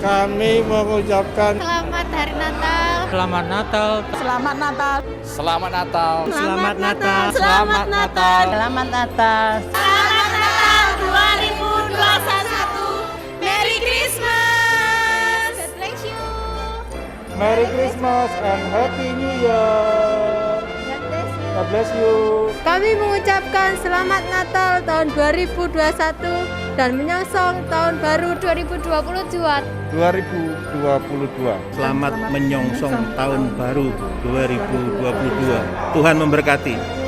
Kami mengucapkan Selamat Hari Natal. Selamat Natal. Selamat Natal. Selamat Natal. Selamat Natal. Selamat Natal. Selamat Natal. Selamat Natal 2021. Merry Christmas. God bless you. Merry Christmas and Happy New Year. God bless you. God bless you. Kami mengucapkan selamat Natal tahun 2021 dan menyongsong tahun baru 2022. Selamat menyongsong tahun baru 2022. Tuhan memberkati.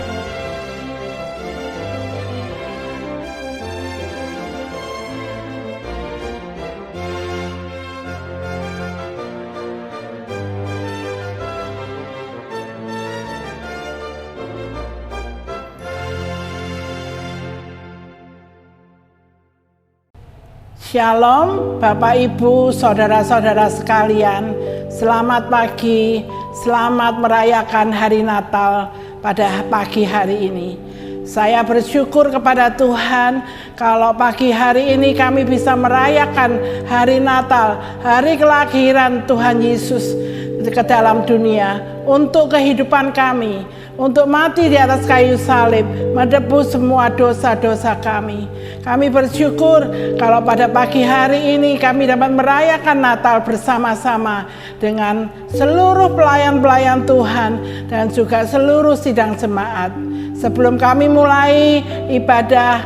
Shalom Bapak Ibu, Saudara-saudara sekalian. Selamat pagi, selamat merayakan hari Natal pada pagi hari ini. Saya bersyukur kepada Tuhan kalau pagi hari ini kami bisa merayakan hari Natal, hari kelahiran Tuhan Yesus ke dalam dunia untuk kehidupan kami, untuk mati di atas kayu salib, menebus semua dosa-dosa kami. Kami bersyukur kalau pada pagi hari ini kami dapat merayakan Natal bersama-sama dengan seluruh pelayan-pelayan Tuhan dan juga seluruh sidang jemaat. Sebelum kami mulai ibadah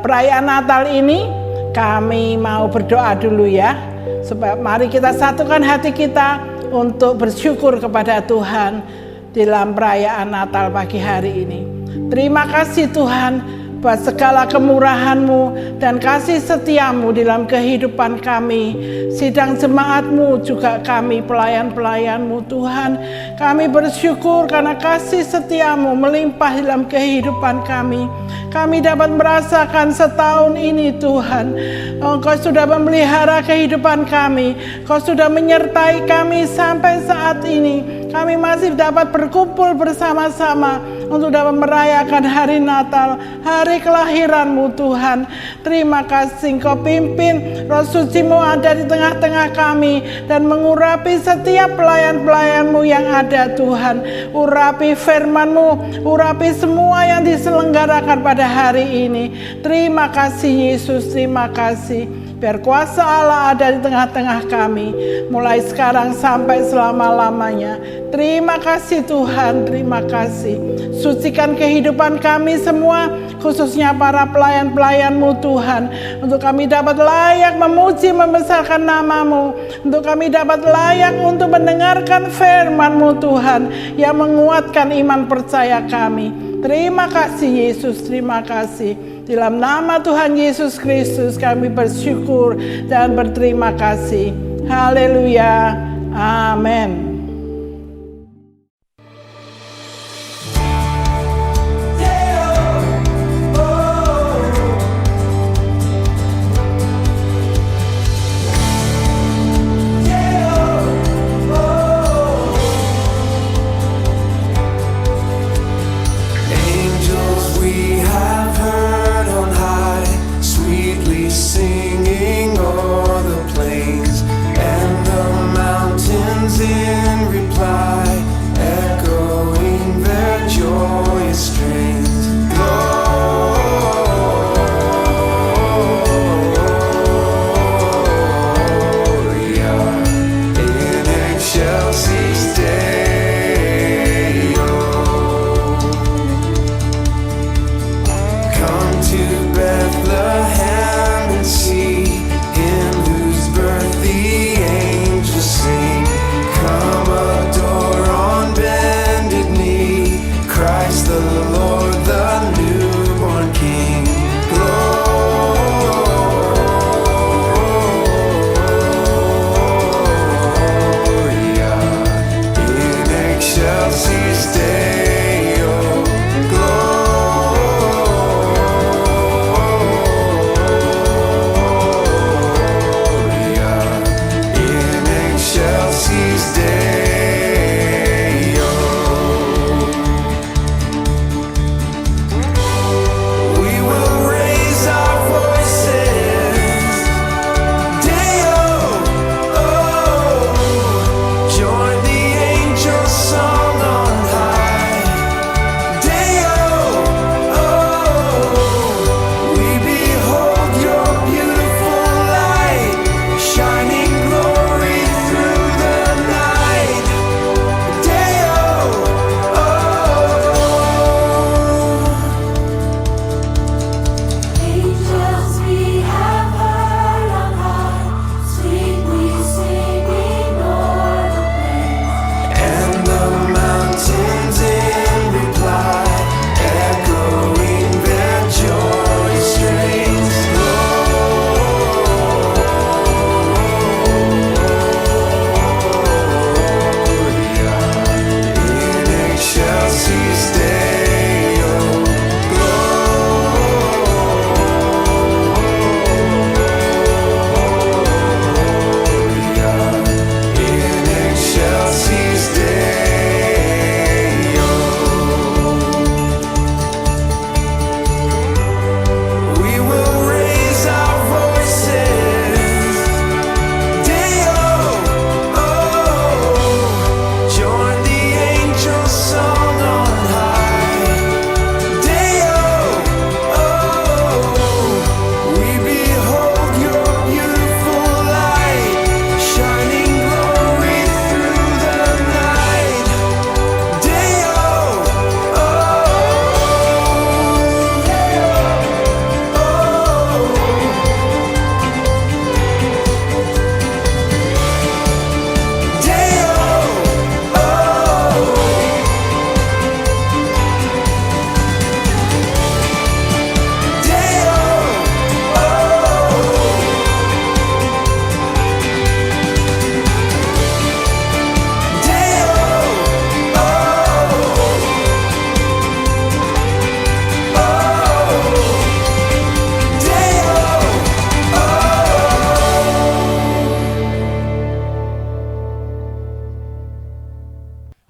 perayaan Natal ini, kami mau berdoa dulu ya. Supaya mari kita satukan hati kita untuk bersyukur kepada Tuhan dalam perayaan Natal pagi hari ini. Terima kasih Tuhan buat segala kemurahan-Mu dan kasih setia-Mu dalam kehidupan kami. Sidang jemaat-Mu juga kami, pelayan-pelayan-Mu Tuhan. Kami bersyukur karena kasih setia-Mu melimpah dalam kehidupan kami. Kami dapat merasakan setahun ini Tuhan, Engkau sudah memelihara kehidupan kami. Kau sudah menyertai kami sampai saat ini. Kami masih dapat berkumpul bersama-sama untuk dapat merayakan hari Natal, hari kelahiran-Mu Tuhan. Terima kasih Engkau pimpin Roh Suci-Mu ada di tengah-tengah kami dan mengurapi setiap pelayan-pelayan-Mu yang ada Tuhan. Urapi firman-Mu, urapi semua yang diselenggarakan pada hari ini. Terima kasih Yesus, terima kasih. Biar kuasa Allah ada di tengah-tengah kami, mulai sekarang sampai selama-lamanya. Terima kasih Tuhan, terima kasih. Sucikan kehidupan kami semua, khususnya para pelayan-pelayan-Mu Tuhan. Untuk kami dapat layak memuji, membesarkan nama-Mu. Untuk kami dapat layak untuk mendengarkan firman-Mu Tuhan, yang menguatkan iman percaya kami. Terima kasih Yesus, terima kasih. Dalam nama Tuhan Yesus Kristus kami bersyukur dan berterima kasih. Haleluya. Amin.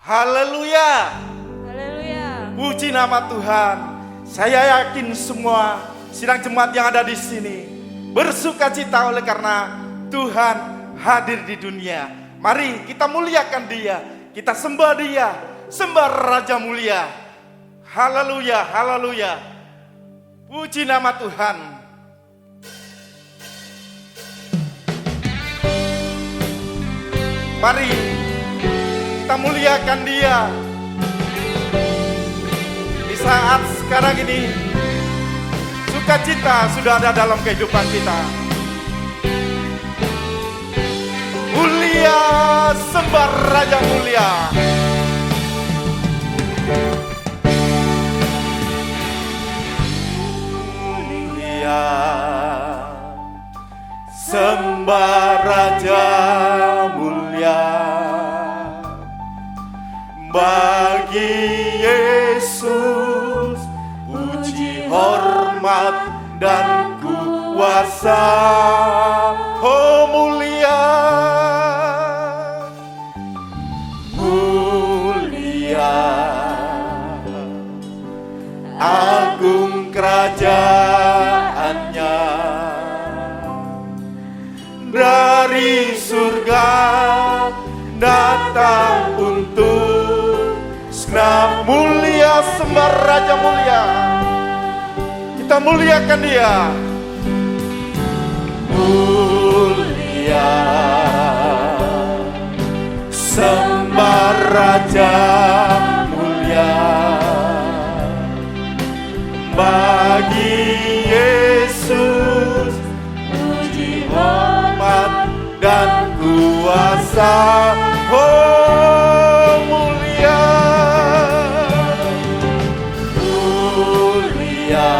Haleluya. Haleluya. Puji nama Tuhan. Saya yakin semua sidang jemaat yang ada di sini bersuka cita oleh karena Tuhan hadir di dunia. Mari kita muliakan Dia, kita sembah Dia, sembah Raja mulia. Haleluya, haleluya. Puji nama Tuhan. Mari kita muliakan Dia. Di saat sekarang ini sukacita sudah ada dalam kehidupan kita. Mulia, sembah Raja mulia. Mulia, sembah Raja mulia. Bagi Yesus puji, hormat dan kuasa. Oh mulia, mulia, agung kerajaannya. Dari surga datang untuk senam. Mulia, sembah Raja mulia. Kita muliakan Dia. Mulia, sembah Raja mulia. Bagi Yesus puji, hormat dan kuasa. Oh mulia, mulia,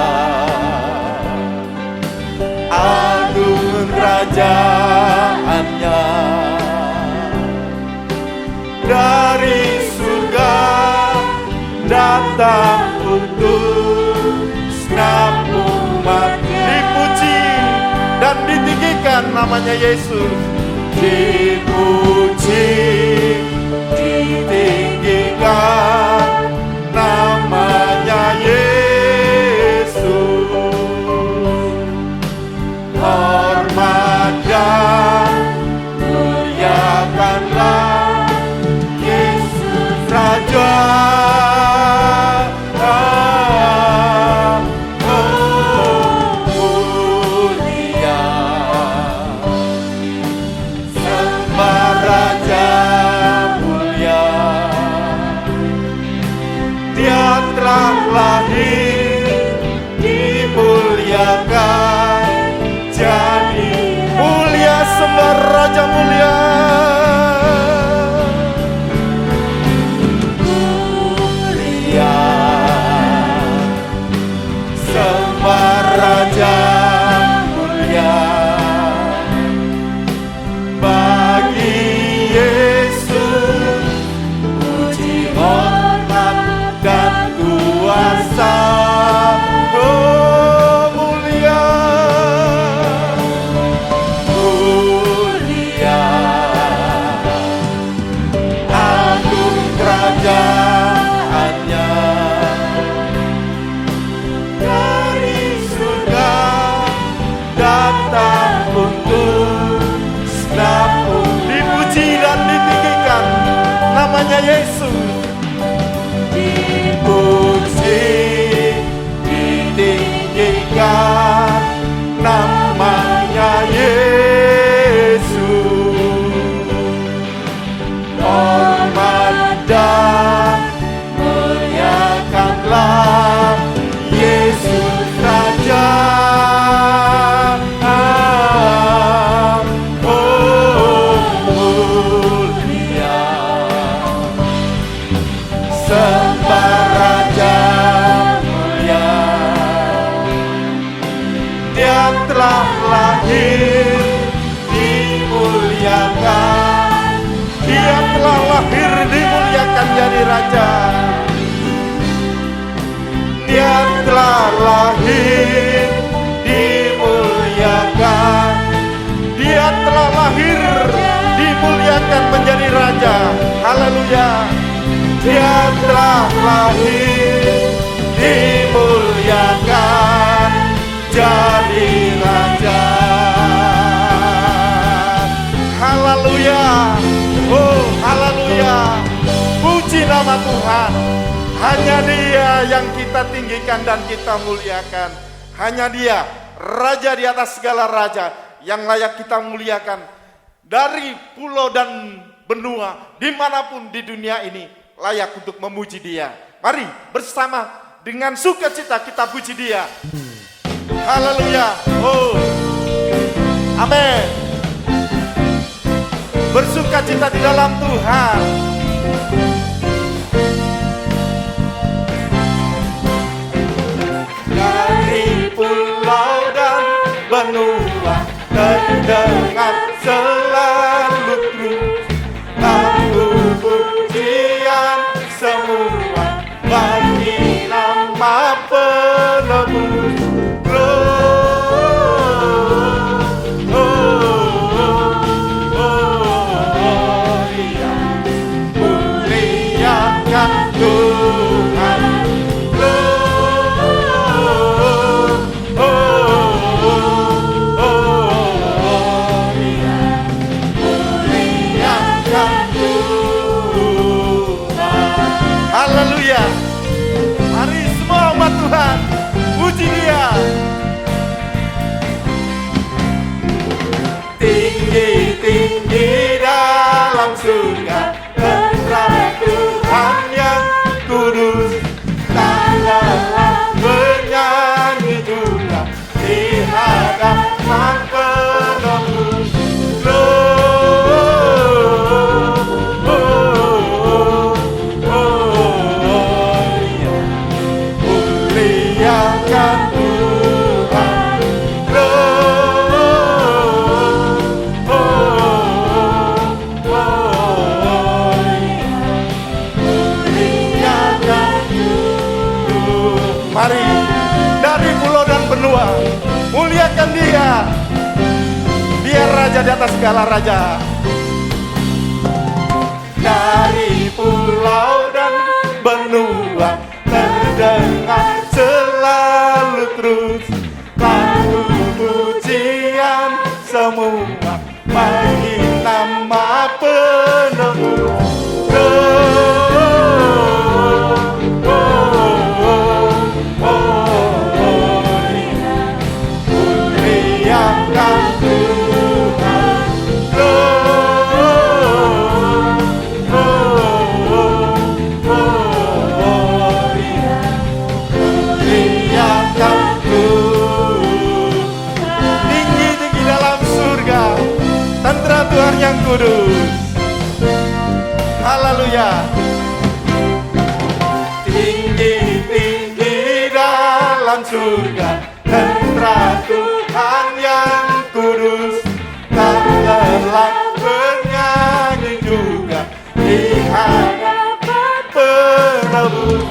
agung kerajaannya. Dari surga datang untuk senam umat. Dipuji dan ditinggikan namanya Yesus. Dipuji, ditinggikan namanya Yesus. Hormat dan muliakanlah Yesus Raja. Lahir dimuliakan, jadi mulia, sembah Raja mulia. Mulia, sembah Raja mulia. Bagi Yesus puji, hormat dan kuasa. Oh mulia, mulia, agung kerajaannya. Dari surga datang untuk senam. Dipuji dan ditinggikan namanya Yesus. Dipuji, ditinggikan namanya Yesus. Hormat dan muliakanlah Yesus Raja. Oh mulia, sembah Raja mulia. Dia telah lahir dimuliakan. Dia telah lahir dimuliakan jadi Raja. Dia telah lahir dimuliakan. Dia telah lahir dimuliakan menjadi Raja. Haleluya. Dia telah lahir, dimuliakan, jadi raja. Haleluya, oh haleluya. Puji nama Tuhan. Hanya Dia yang kita tinggikan dan kita muliakan. Hanya Dia, Raja di atas segala raja, yang layak kita muliakan. Dari pulau dan benua, dimanapun di dunia ini, layak untuk memuji Dia. Mari bersama dengan sukacita kita puji Dia. Haleluya. Oh, amin. Bersukacita di dalam Tuhan. Dari pulau dan benua terdengar selalu terus lagu pujian semua bagi nama penebus. Haleluya. Mari semua umat Tuhan puji Dia. Tinggi-tinggi dalam surga terang Tuhan yang kudus. Tak lelah bernyanyi juga di hadapan penebus. Mari dari pulau dan benua muliakan Dia. Dia Raja di atas segala raja. Dari pulau dan benua terdengar selalu terus lagu pujian semua bagi nama penebus. Tuhan yang kudus. Haleluya. Tinggi-tinggi dalam surga tentara Tuhan yang kudus. Tak lelah bernyanyi juga di hadapan penebus.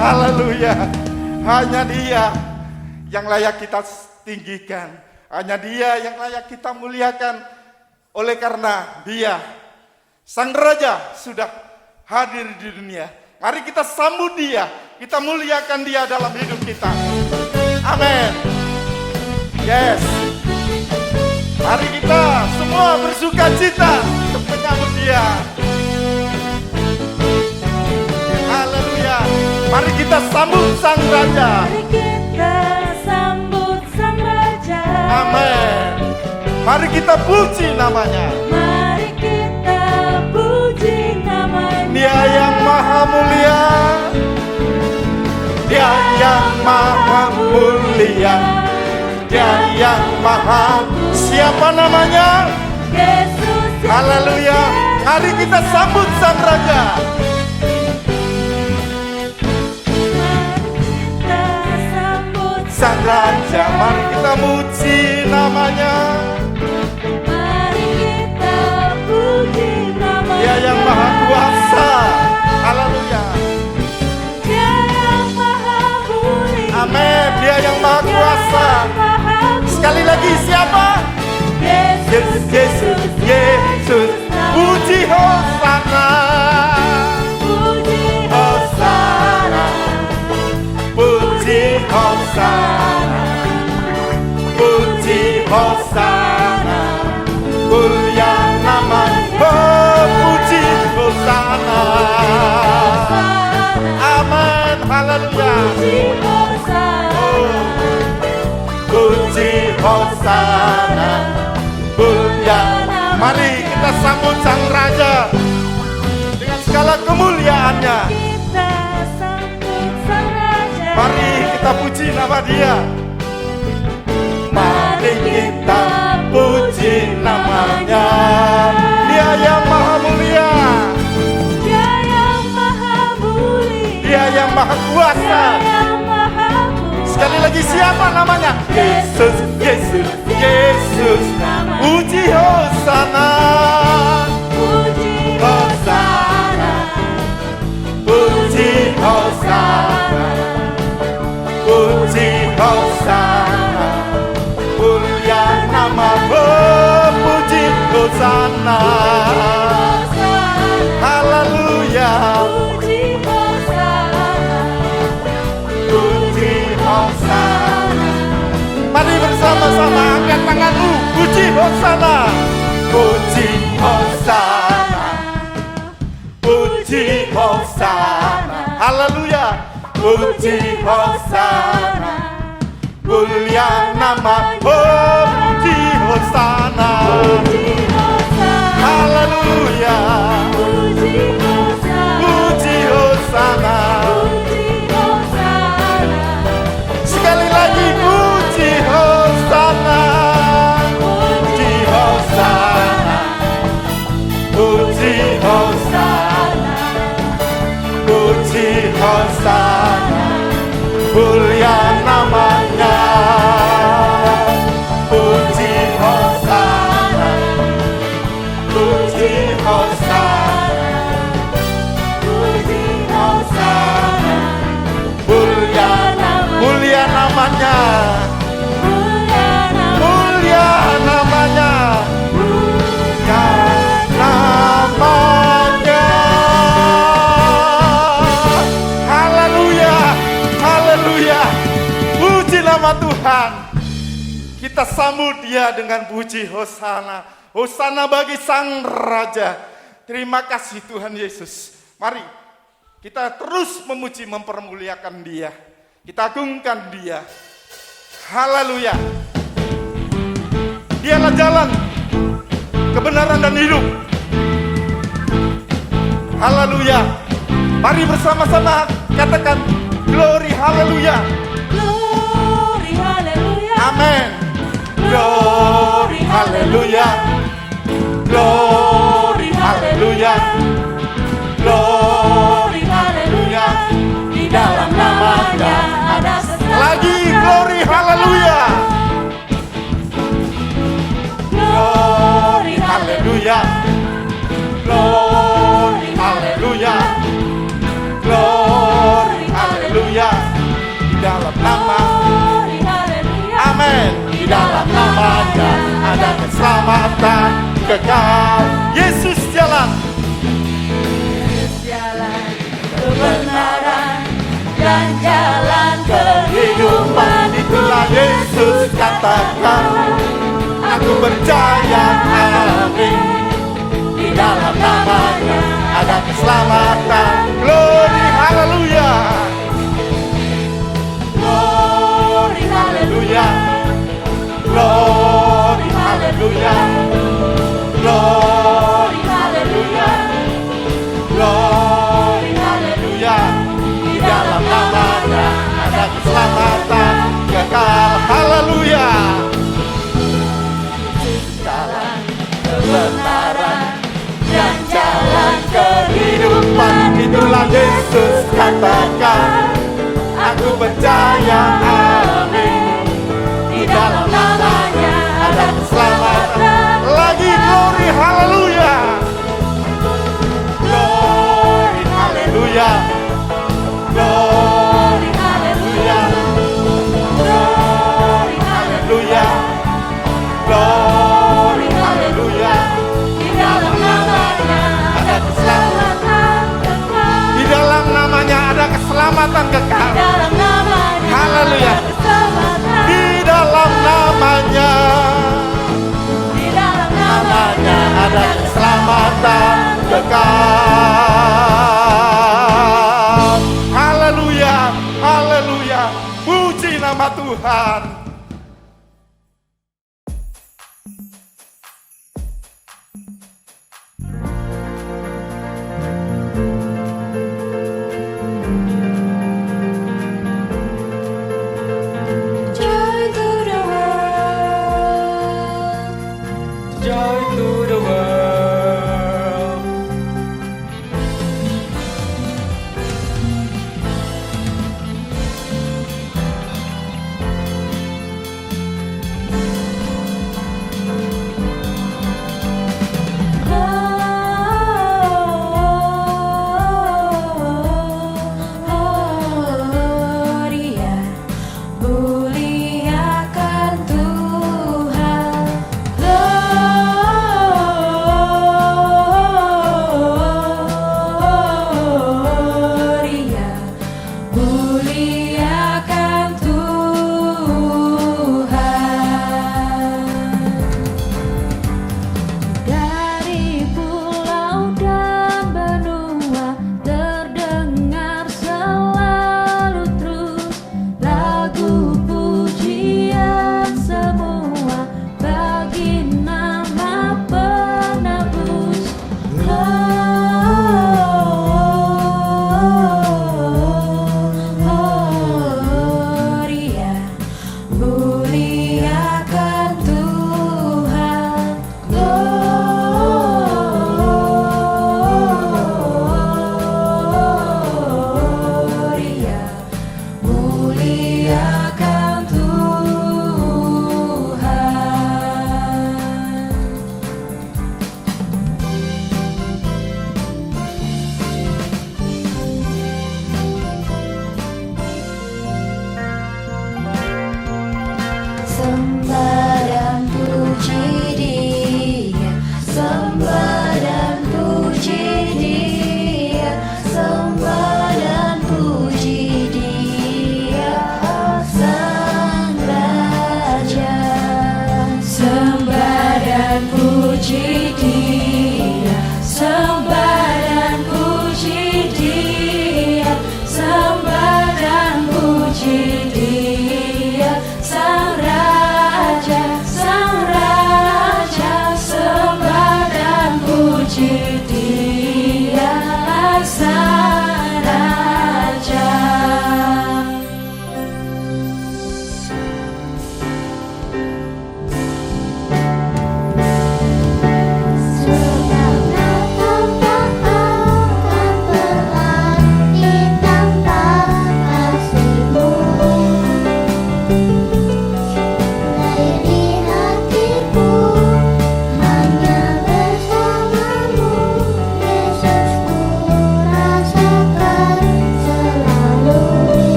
Haleluya. Hanya Dia yang layak kita tinggikan. Hanya Dia yang layak kita muliakan. Oleh karena Dia, Sang Raja, sudah hadir di dunia. Mari kita sambut Dia. Kita muliakan Dia dalam hidup kita. Amin. Yes. Mari kita semua bersuka cita untuk menyambut Dia. Mari kita sambut Sang Raja. Mari kita sambut Sang Raja. Amin. Mari kita puji namanya. Mari kita puji namanya. Dia yang maha mulia. Dia yang maha mulia. Dia yang maha. Siapa namanya? Yesus. Haleluya. Mari kita sambut Sang Raja. Kita sambut Sang Raja, mari kita muji namanya. Mari kita puji namanya. Dia yang maha kuasa. Haleluya. Dia yang maha mulia. Amin. Dia yang maha kuasa. Sekali lagi siapa? Yesus, Yesus, Yesus. Puji Hosana. Puji Hosana. Puji Hosana. Puji Hosana. Mulia namanya. Oh, puji Hosana. Amin. Haleluya. Puji Hosana. Mulia. Mari kita sambut Sang Raja dengan segala kemuliaannya. Kita sambut Sang Raja. Mari kita puji nama Dia. Mari kita puji namanya. Dia yang maha mulia. Dia yang maha mulia. Dia yang maha kuasa. Dia yang maha kuasa. Sekali lagi siapa namanya? Yesus, Yesus, Yesus. Puji Hosana. Puji Hosana. Puji Hosana. Puji Hosana. Mulia nama. Oh, puji Hosana. Haleluya. Puji Hosana. Puji Hosana. Mari bersama-sama angkat tanganmu. Puji Hosana. Puji Hosana. Puji Hosana. Haleluya. Puji Hosana. Mulia nama. Oh, puji Hosana. Puji Hosana. Haleluya. Puji Hosana. Puji Hosana. Puji Hosana. Sekali lagi puji Hosana. Puji Hosana. Puji Hosana. Puji Hosana. Mulia namanya. Puji Hosana. Puji Hosana. Puji Hosana. Mulia namanya. Mulia namanya. Mulia namanya. Mulia namanya. Haleluya. Haleluya. Puji nama Tuhan. Kita sambut Dia dengan puji Hosana. Hosana bagi Sang Raja. Terima kasih Tuhan Yesus. Mari kita terus memuji, mempermuliakan Dia. Kita agungkan Dia. Haleluya. Dialah jalan, kebenaran dan hidup. Haleluya. Mari bersama-sama katakan glory haleluya. Glory haleluya. Amin. Glory haleluya. Glory haleluya. Glory haleluya. Di dalam namanya ada sesuatu. Lagi glory haleluya. Glory haleluya. Glory haleluya. Glory haleluya. Di dalam nama. Glory haleluya. Amin. Di dalam namanya ada keselamatan kekal. Yesus jalan. Jalan kebenaran dan jalan kehidupan. Itulah Yesus katakan. Aku percaya, amin. Di dalam namanya ada keselamatan. Glory haleluya. keselamatan kekal. Haleluya. Kebenaran dan jalan kehidupan, itulah Yesus katakan. Aku percaya, amin. Di dalam namanya ada keselamatan. Lagi glory, haleluya. Glory, haleluya. Glory, haleluya. Glory, haleluya. Glory, haleluya. Di dalam namanya ada keselamatan kekal. Di dalam namanya ada keselamatan kekal. Haleluya. Di dalam namanya ada keselamatan kekal. Haleluya, haleluya. Puji nama Tuhan. Joy to the world. Joy to the world.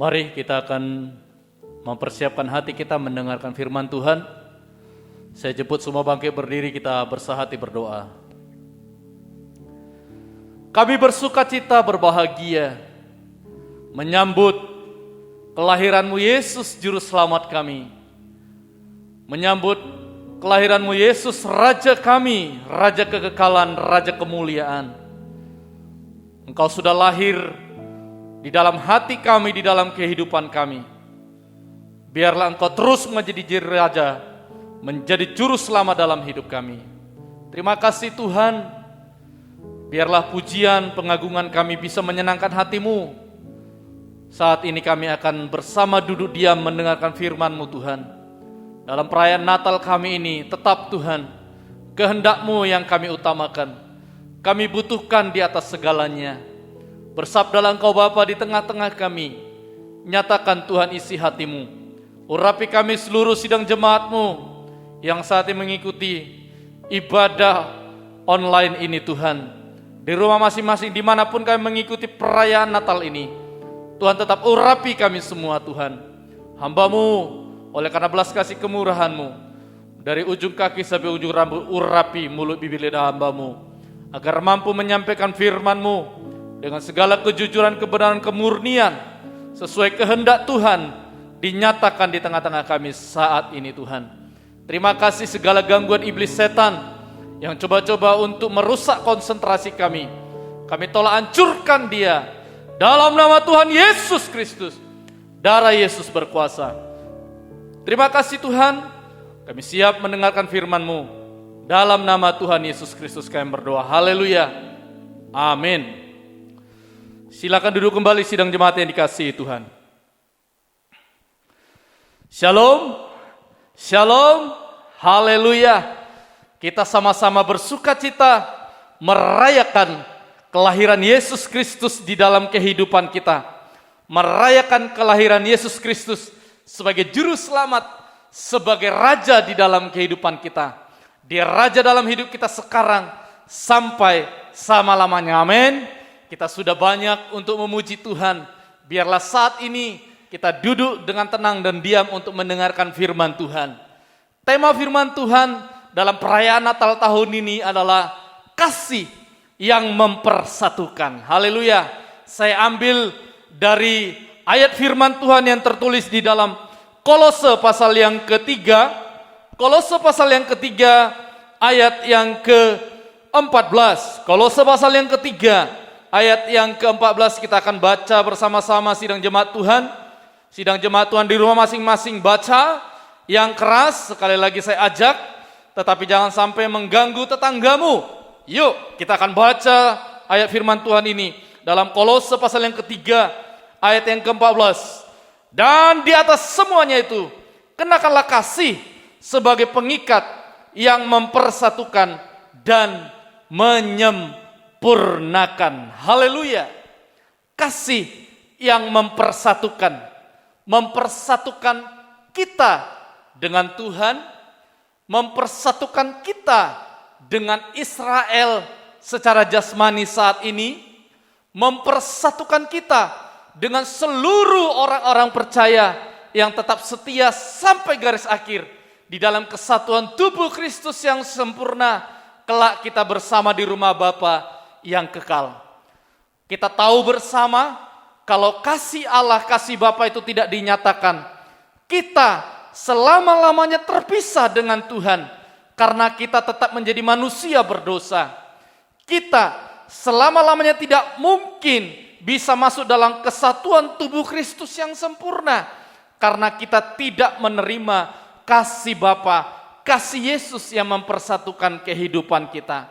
Mari kita akan mempersiapkan hati kita mendengarkan firman Tuhan. Saya jemput semua bangkit berdiri, kita bersahati berdoa. Kami bersuka cita berbahagia menyambut kelahiran-Mu Yesus Juru Selamat kami. Menyambut kelahiran-Mu Yesus Raja kami, Raja kekekalan, Raja kemuliaan. Engkau sudah lahir di dalam hati kami, di dalam kehidupan kami. Biarlah Engkau terus menjadi Raja, menjadi Juru Selamat dalam hidup kami. Terima kasih Tuhan. Biarlah pujian, pengagungan kami bisa menyenangkan hati-Mu. Saat ini kami akan bersama duduk diam mendengarkan firman-Mu Tuhan. Dalam perayaan Natal kami ini, tetap Tuhan, kehendak-Mu yang kami utamakan. Kami butuhkan di atas segalanya. Bersabdalah Engkau Bapa di tengah-tengah kami. Nyatakan Tuhan isi hati-Mu. Urapi kami seluruh sidang jemaat-Mu yang saat ini mengikuti ibadah online ini Tuhan. Di rumah masing-masing dimanapun kami mengikuti perayaan Natal ini, Tuhan tetap urapi kami semua Tuhan. Hamba-Mu oleh karena belas kasih kemurahan-Mu, dari ujung kaki sampai ujung rambut urapi mulut bibir lidah hamba-Mu, agar mampu menyampaikan firman-Mu dengan segala kejujuran, kebenaran, kemurnian, sesuai kehendak Tuhan, dinyatakan di tengah-tengah kami saat ini Tuhan. Terima kasih segala gangguan iblis setan yang coba-coba untuk merusak konsentrasi kami. Kami tolak hancurkan dia. Dalam nama Tuhan Yesus Kristus. Darah Yesus berkuasa. Terima kasih Tuhan. Kami siap mendengarkan firman-Mu. Dalam nama Tuhan Yesus Kristus kami berdoa. Haleluya. Amin. Silakan duduk kembali sidang jemaat yang dikasihi Tuhan. Shalom, shalom, haleluya. Kita sama-sama bersuka cita merayakan kelahiran Yesus Kristus di dalam kehidupan kita. Merayakan kelahiran Yesus Kristus sebagai juru selamat, sebagai raja di dalam kehidupan kita. Dia raja dalam hidup kita sekarang sampai selama-lamanya. Amin. Kita sudah banyak untuk memuji Tuhan. Biarlah saat ini kita duduk dengan tenang dan diam untuk mendengarkan firman Tuhan. Tema firman Tuhan dalam perayaan Natal tahun ini adalah kasih yang mempersatukan. Haleluya. Saya ambil dari ayat firman Tuhan yang tertulis di dalam Kolose pasal yang ketiga. Kolose pasal yang ketiga ayat yang ke-14. Kolose pasal yang ketiga ayat yang ke-14 kita akan baca bersama-sama sidang jemaat Tuhan. Sidang jemaat Tuhan di rumah masing-masing baca yang keras. Sekali lagi saya ajak, tetapi jangan sampai mengganggu tetanggamu. Yuk kita akan baca ayat firman Tuhan ini dalam Kolose pasal yang ketiga ayat yang ke-14. Dan di atas semuanya itu kenakanlah kasih sebagai pengikat yang mempersatukan dan menyempurnakan. Haleluya. Kasih yang mempersatukan. Mempersatukan kita dengan Tuhan. Mempersatukan kita dengan Israel secara jasmani saat ini. Mempersatukan kita dengan seluruh orang-orang percaya yang tetap setia sampai garis akhir di dalam kesatuan tubuh Kristus yang sempurna. Kelak kita bersama di rumah Bapa yang kekal. Kita tahu bersama kalau kasih Allah, kasih Bapa itu tidak dinyatakan, kita selama-lamanya terpisah dengan Tuhan karena kita tetap menjadi manusia berdosa. Kita selama-lamanya tidak mungkin bisa masuk dalam kesatuan tubuh Kristus yang sempurna karena kita tidak menerima kasih Bapa, kasih Yesus yang mempersatukan kehidupan kita.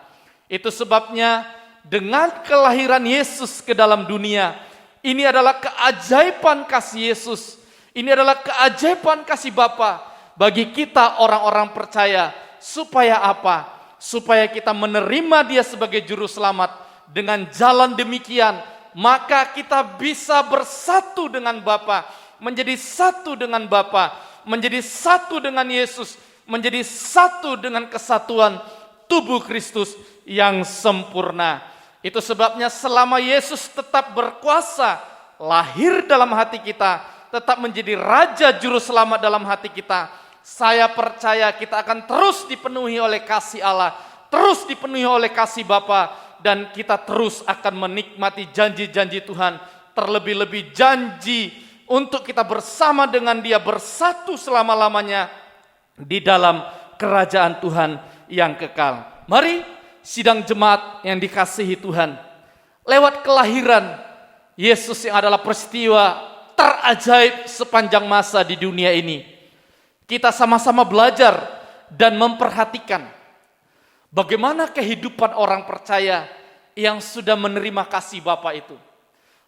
Itu sebabnya dengan kelahiran Yesus ke dalam dunia, ini adalah keajaiban kasih Yesus. Ini adalah keajaiban kasih Bapa bagi kita orang-orang percaya. Supaya apa? Supaya kita menerima Dia sebagai juru selamat. Dengan jalan demikian, maka kita bisa bersatu dengan Bapa, menjadi satu dengan Bapa, menjadi satu dengan Yesus, menjadi satu dengan kesatuan tubuh Kristus yang sempurna. Itu sebabnya selama Yesus tetap berkuasa, lahir dalam hati kita, tetap menjadi Raja Juru Selamat dalam hati kita, saya percaya kita akan terus dipenuhi oleh kasih Allah, terus dipenuhi oleh kasih Bapa, dan kita terus akan menikmati janji-janji Tuhan, terlebih-lebih janji untuk kita bersama dengan Dia, bersatu selama-lamanya di dalam kerajaan Tuhan yang kekal. Mari sidang jemaat yang dikasihi Tuhan, lewat kelahiran Yesus yang adalah peristiwa terajaib sepanjang masa di dunia ini, kita sama-sama belajar dan memperhatikan bagaimana kehidupan orang percaya yang sudah menerima kasih Bapa itu.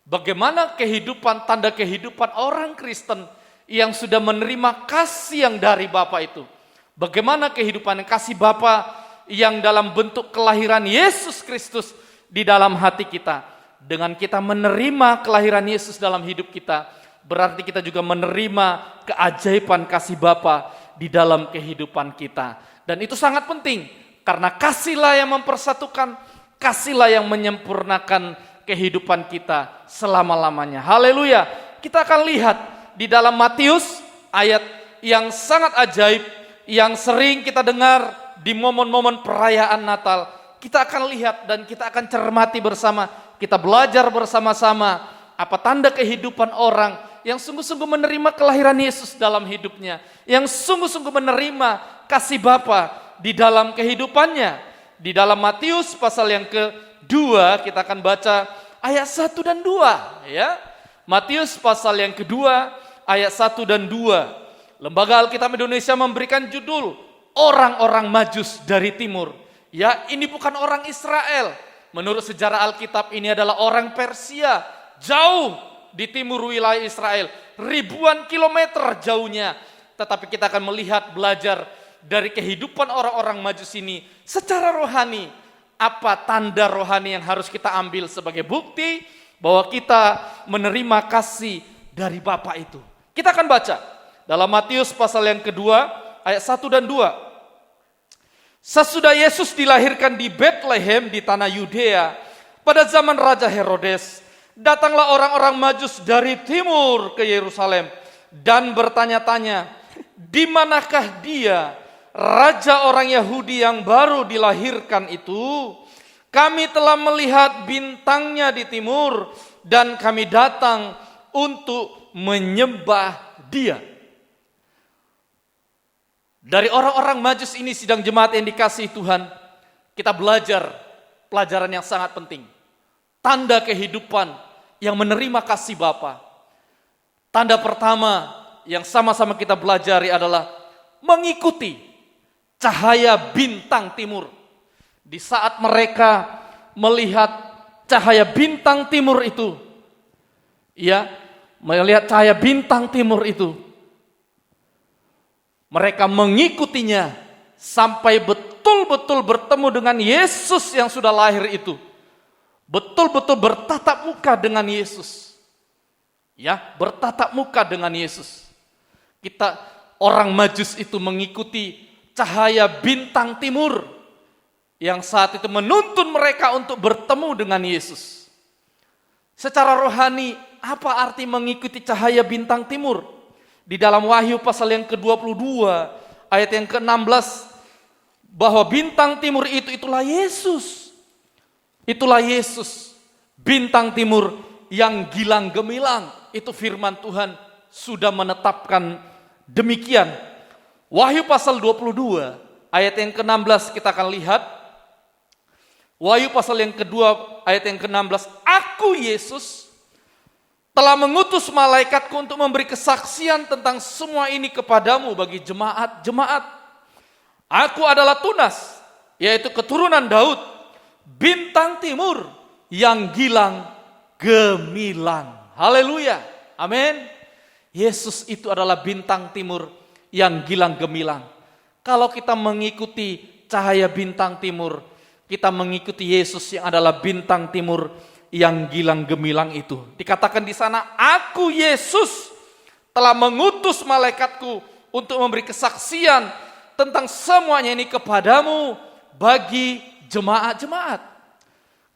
Bagaimana kehidupan, tanda kehidupan orang Kristen yang sudah menerima kasih yang dari Bapa itu. Bagaimana kehidupan kasih Bapa yang dalam bentuk kelahiran Yesus Kristus di dalam hati kita. Dengan kita menerima kelahiran Yesus dalam hidup kita, berarti kita juga menerima keajaiban kasih Bapa di dalam kehidupan kita. Dan itu sangat penting, karena kasihlah yang mempersatukan, kasihlah yang menyempurnakan kehidupan kita selama-lamanya. Haleluya. Kita akan lihat di dalam Matius ayat yang sangat ajaib, yang sering kita dengar di momen-momen perayaan Natal. Kita akan lihat dan kita akan cermati bersama, kita belajar bersama-sama apa tanda kehidupan orang yang sungguh-sungguh menerima kelahiran Yesus dalam hidupnya, yang sungguh-sungguh menerima kasih Bapa di dalam kehidupannya. Di dalam Matius pasal yang kedua, kita akan baca ayat 1 dan 2. Ya. Matius pasal yang kedua, ayat 1 dan 2. Lembaga Alkitab Indonesia memberikan judul, orang-orang Majus dari Timur. Ya, ini bukan orang Israel. Menurut sejarah Alkitab, ini adalah orang Persia, jauh di timur wilayah Israel, ribuan kilometer jauhnya. Tetapi kita akan melihat, belajar dari kehidupan orang-orang Majus ini secara rohani. Apa tanda rohani yang harus kita ambil sebagai bukti bahwa kita menerima kasih dari Bapa itu. Kita akan baca dalam Matius pasal yang kedua ayat 1 dan 2. Sesudah Yesus dilahirkan di Bethlehem di tanah Yudea pada zaman Raja Herodes, datanglah orang-orang Majus dari timur ke Yerusalem dan bertanya-tanya, di manakah dia, Raja orang Yahudi yang baru dilahirkan itu? Kami telah melihat bintangnya di timur dan kami datang untuk menyembah dia. Dari orang-orang Majus ini, sidang jemaat yang dikasihi Tuhan, kita belajar pelajaran yang sangat penting. Tanda kehidupan yang menerima kasih Bapa. Tanda pertama yang sama-sama kita pelajari adalah mengikuti cahaya bintang timur. Di saat mereka melihat cahaya bintang timur itu, ya, melihat cahaya bintang timur itu, mereka mengikutinya sampai betul-betul bertemu dengan Yesus yang sudah lahir itu. Betul-betul bertatap muka dengan Yesus. Ya, bertatap muka dengan Yesus. Kita orang Majus itu mengikuti cahaya bintang timur yang saat itu menuntun mereka untuk bertemu dengan Yesus. Secara rohani, apa arti mengikuti cahaya bintang timur? Di dalam Wahyu pasal yang ke-22, ayat yang ke-16, bahwa bintang timur itu itulah Yesus. Itulah Yesus, bintang timur yang gilang gemilang. Itu firman Tuhan sudah menetapkan demikian. Wahyu pasal 22, ayat yang ke-16 kita akan lihat. Wahyu pasal yang kedua, ayat yang ke-16, Aku Yesus telah mengutus malaikatku untuk memberi kesaksian tentang semua ini kepadamu bagi jemaat-jemaat. Aku adalah Tunas, yaitu keturunan Daud, bintang timur yang gilang gemilang. Haleluya, amin. Yesus itu adalah bintang timur yang gilang gemilang. Kalau kita mengikuti cahaya bintang timur, kita mengikuti Yesus yang adalah bintang timur yang gilang gemilang itu. Dikatakan di sana, Aku Yesus telah mengutus malaikatku untuk memberi kesaksian tentang semuanya ini kepadamu bagi jemaat-jemaat.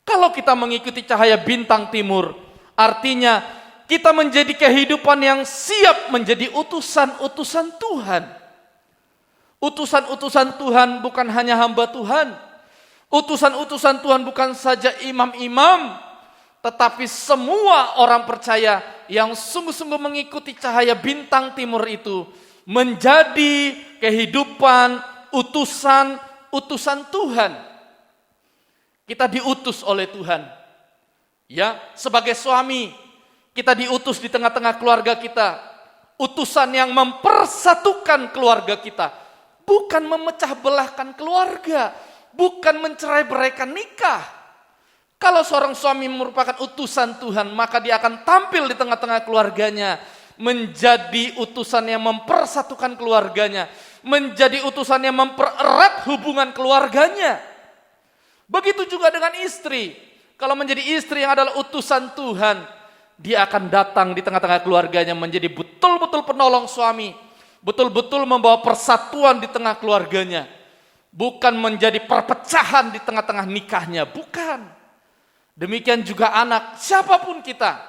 Kalau kita mengikuti cahaya bintang timur, artinya kita menjadi kehidupan yang siap menjadi utusan-utusan Tuhan. Utusan-utusan Tuhan bukan hanya hamba Tuhan. Utusan-utusan Tuhan bukan saja imam-imam, tetapi semua orang percaya yang sungguh-sungguh mengikuti cahaya bintang timur itu menjadi kehidupan utusan-utusan Tuhan. Kita diutus oleh Tuhan. Ya, sebagai suami, kita diutus di tengah-tengah keluarga kita. Utusan yang mempersatukan keluarga kita. Bukan memecah belahkan keluarga, bukan mencerai-beraikan nikah. Kalau seorang suami merupakan utusan Tuhan, maka dia akan tampil di tengah-tengah keluarganya, menjadi utusan yang mempersatukan keluarganya, menjadi utusan yang mempererat hubungan keluarganya. Begitu juga dengan istri. Kalau menjadi istri yang adalah utusan Tuhan, dia akan datang di tengah-tengah keluarganya menjadi betul-betul penolong suami, betul-betul membawa persatuan di tengah keluarganya. Bukan menjadi perpecahan di tengah-tengah nikahnya, bukan. Demikian juga anak, siapapun kita.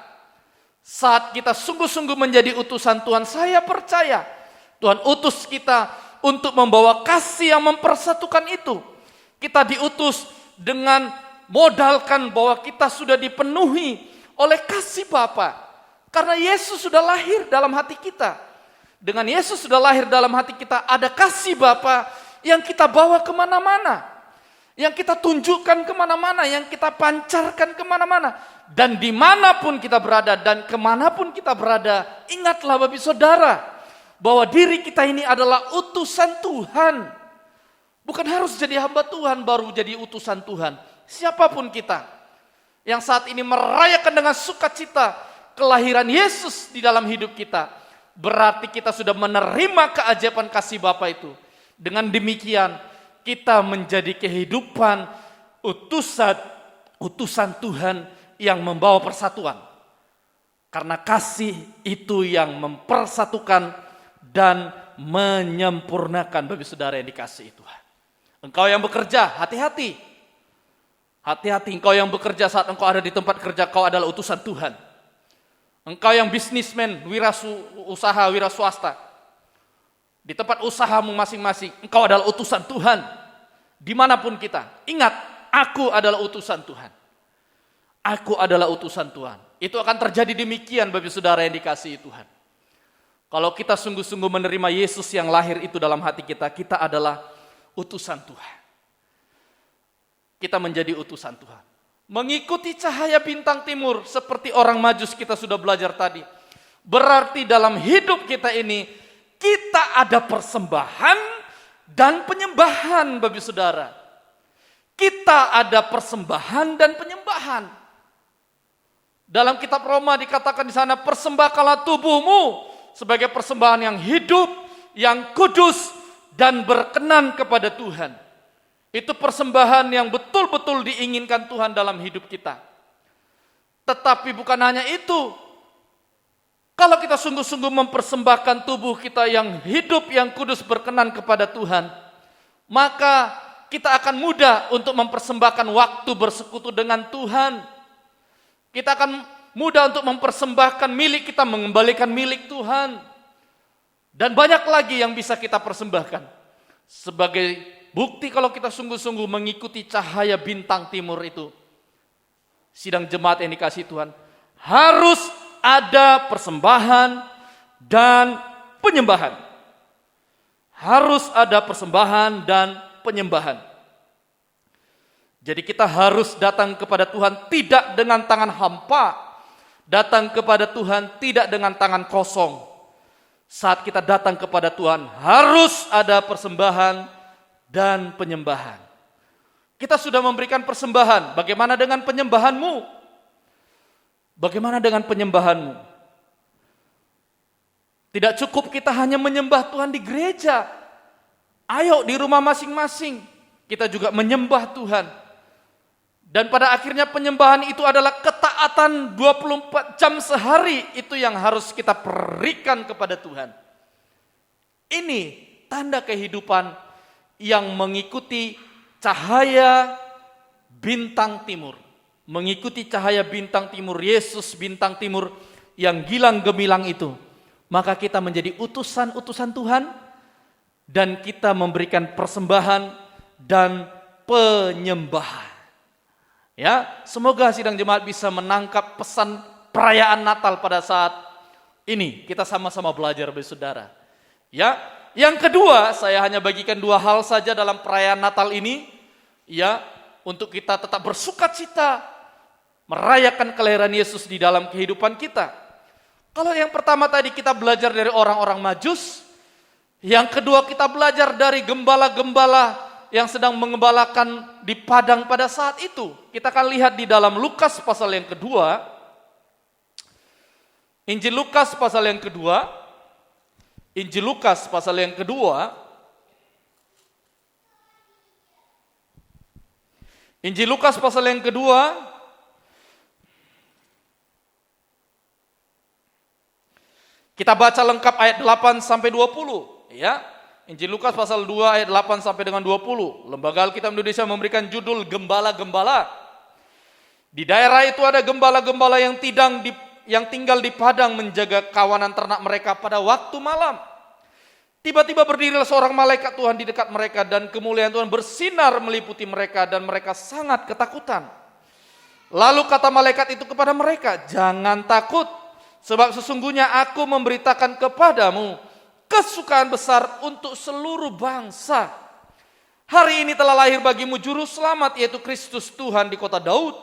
Saat kita sungguh-sungguh menjadi utusan Tuhan, saya percaya Tuhan utus kita untuk membawa kasih yang mempersatukan itu. Kita diutus dengan modalkan bahwa kita sudah dipenuhi oleh kasih Bapa. Karena Yesus sudah lahir dalam hati kita. Dengan Yesus sudah lahir dalam hati kita, ada kasih Bapa yang kita bawa kemana-mana, yang kita tunjukkan kemana-mana, yang kita pancarkan kemana-mana. Dan dimanapun kita berada dan kemanapun kita berada, ingatlah Bapak Saudara, bahwa diri kita ini adalah utusan Tuhan. Bukan harus jadi hamba Tuhan baru jadi utusan Tuhan. Siapapun kita yang saat ini merayakan dengan sukacita kelahiran Yesus di dalam hidup kita, berarti kita sudah menerima keajaiban kasih Bapa itu. Dengan demikian, kita menjadi kehidupan utusan Tuhan yang membawa persatuan. Karena kasih itu yang mempersatukan dan menyempurnakan Bapak Saudara yang dikasihi Tuhan. Engkau yang bekerja, hati-hati. Hati-hati, engkau yang bekerja saat engkau ada di tempat kerja, kau adalah utusan Tuhan. Engkau yang bisnismen, wira swasta. Di tempat usahamu masing-masing, engkau adalah utusan Tuhan. Dimanapun kita, ingat, aku adalah utusan Tuhan. Aku adalah utusan Tuhan. Itu akan terjadi demikian Bapak Saudara yang dikasihi Tuhan. Kalau kita sungguh-sungguh menerima Yesus yang lahir itu dalam hati kita, kita adalah utusan Tuhan. Kita menjadi utusan Tuhan. Mengikuti cahaya bintang timur seperti orang Majus kita sudah belajar tadi. Berarti dalam hidup kita ini kita ada persembahan dan penyembahan Bapak Saudara. Kita ada persembahan dan penyembahan. Dalam kitab Roma dikatakan di sana, persembahkanlah tubuhmu sebagai persembahan yang hidup, yang kudus dan berkenan kepada Tuhan. Itu persembahan yang betul-betul diinginkan Tuhan dalam hidup kita. Tetapi bukan hanya itu. Kalau kita sungguh-sungguh mempersembahkan tubuh kita yang hidup, yang kudus, berkenan kepada Tuhan, maka kita akan mudah untuk mempersembahkan waktu bersekutu dengan Tuhan. Kita akan mudah untuk mempersembahkan milik kita, mengembalikan milik Tuhan. Dan banyak lagi yang bisa kita persembahkan. Sebagai bukti kalau kita sungguh-sungguh mengikuti cahaya bintang timur itu. Sidang jemaat yang dikasihi Tuhan, harus ada persembahan dan penyembahan. Harus ada persembahan dan penyembahan. Jadi kita harus datang kepada Tuhan tidak dengan tangan hampa. Datang kepada Tuhan tidak dengan tangan kosong. Saat kita datang kepada Tuhan harus ada persembahan dan penyembahan. Kita sudah memberikan persembahan. Bagaimana dengan penyembahanmu? Bagaimana dengan penyembahanmu? Tidak cukup kita hanya menyembah Tuhan di gereja. Ayo di rumah masing-masing kita juga menyembah Tuhan. Dan pada akhirnya penyembahan itu adalah ketaatan 24 jam sehari. Itu yang harus kita berikan kepada Tuhan. Ini tanda kehidupan yang mengikuti cahaya bintang timur. Mengikuti cahaya bintang timur, Yesus bintang timur yang gilang gemilang itu, maka kita menjadi utusan-utusan Tuhan dan kita memberikan persembahan dan penyembahan. Ya, semoga sidang jemaat bisa menangkap pesan perayaan Natal pada saat ini. Kita sama-sama belajar, saudara. Ya, yang kedua, saya hanya bagikan 2 hal saja dalam perayaan Natal ini. Ya, untuk kita tetap bersukacita merayakan kelahiran Yesus di dalam kehidupan kita. Kalau yang pertama tadi kita belajar dari orang-orang Majus, yang kedua kita belajar dari gembala-gembala yang sedang mengembalakan di padang pada saat itu. Kita akan lihat di dalam Lukas pasal yang kedua. Injil Lukas pasal yang kedua. Injil Lukas pasal yang kedua. Injil Lukas pasal yang kedua. Kita baca lengkap ayat 8 sampai 20, ya. Injil Lukas pasal 2 ayat 8 sampai dengan 20. Lembaga Alkitab Indonesia memberikan judul Gembala-Gembala. Di daerah itu ada gembala-gembala yang tinggal di padang menjaga kawanan ternak mereka pada waktu malam. Tiba-tiba berdirilah seorang malaikat Tuhan di dekat mereka dan kemuliaan Tuhan bersinar meliputi mereka dan mereka sangat ketakutan. Lalu kata malaikat itu kepada mereka, "Jangan takut, sebab sesungguhnya aku memberitakan kepadamu kesukaan besar untuk seluruh bangsa. Hari ini telah lahir bagimu juru selamat, yaitu Kristus Tuhan di kota Daud.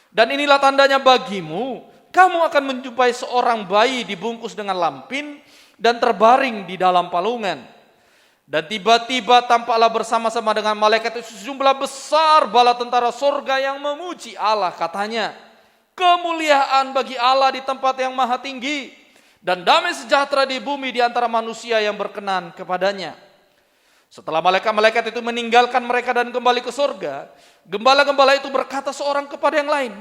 Dan inilah tandanya bagimu, kamu akan menjumpai seorang bayi dibungkus dengan lampin dan terbaring di dalam palungan. Dan tiba-tiba tampaklah bersama-sama dengan malaikat itu sejumlah besar bala tentara sorga yang memuji Allah, katanya, kemuliaan bagi Allah di tempat yang maha tinggi, dan damai sejahtera di bumi di antara manusia yang berkenan kepadanya." Setelah malaikat-malaikat itu meninggalkan mereka dan kembali ke surga, gembala-gembala itu berkata seorang kepada yang lain,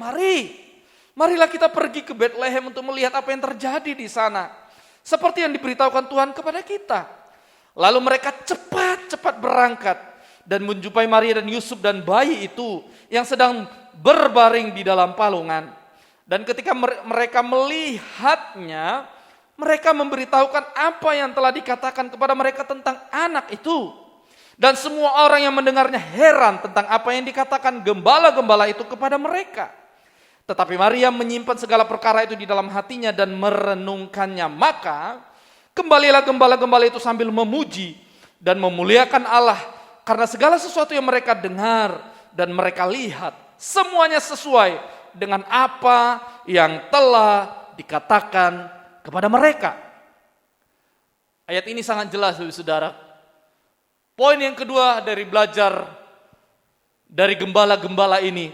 marilah kita pergi ke Betlehem untuk melihat apa yang terjadi di sana, seperti yang diberitahukan Tuhan kepada kita. Lalu mereka cepat-cepat berangkat dan menjumpai Maria dan Yusuf dan bayi itu yang sedang berbaring di dalam palungan. Dan ketika mereka melihatnya, mereka memberitahukan apa yang telah dikatakan kepada mereka tentang anak itu. Dan semua orang yang mendengarnya heran tentang apa yang dikatakan gembala-gembala itu kepada mereka. Tetapi Maria menyimpan segala perkara itu di dalam hatinya dan merenungkannya. Maka kembalilah gembala-gembala itu sambil memuji dan memuliakan Allah, karena segala sesuatu yang mereka dengar dan mereka lihat, semuanya sesuai dengan apa yang telah dikatakan kepada mereka. Ayat ini sangat jelas, saudara. Poin yang kedua dari belajar dari gembala-gembala ini,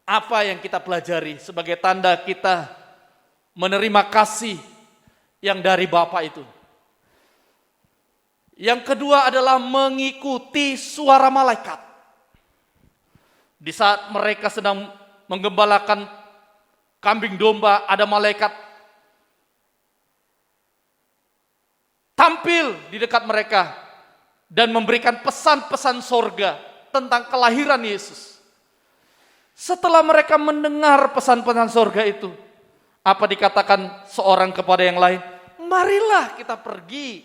apa yang kita pelajari sebagai tanda kita menerima kasih yang dari Bapa itu. Yang kedua adalah mengikuti suara malaikat. Di saat mereka sedang menggembalakan kambing domba, ada malaikat tampil di dekat mereka dan memberikan pesan-pesan sorga tentang kelahiran Yesus. Setelah mereka mendengar pesan-pesan sorga itu, apa dikatakan seorang kepada yang lain? Marilah kita pergi.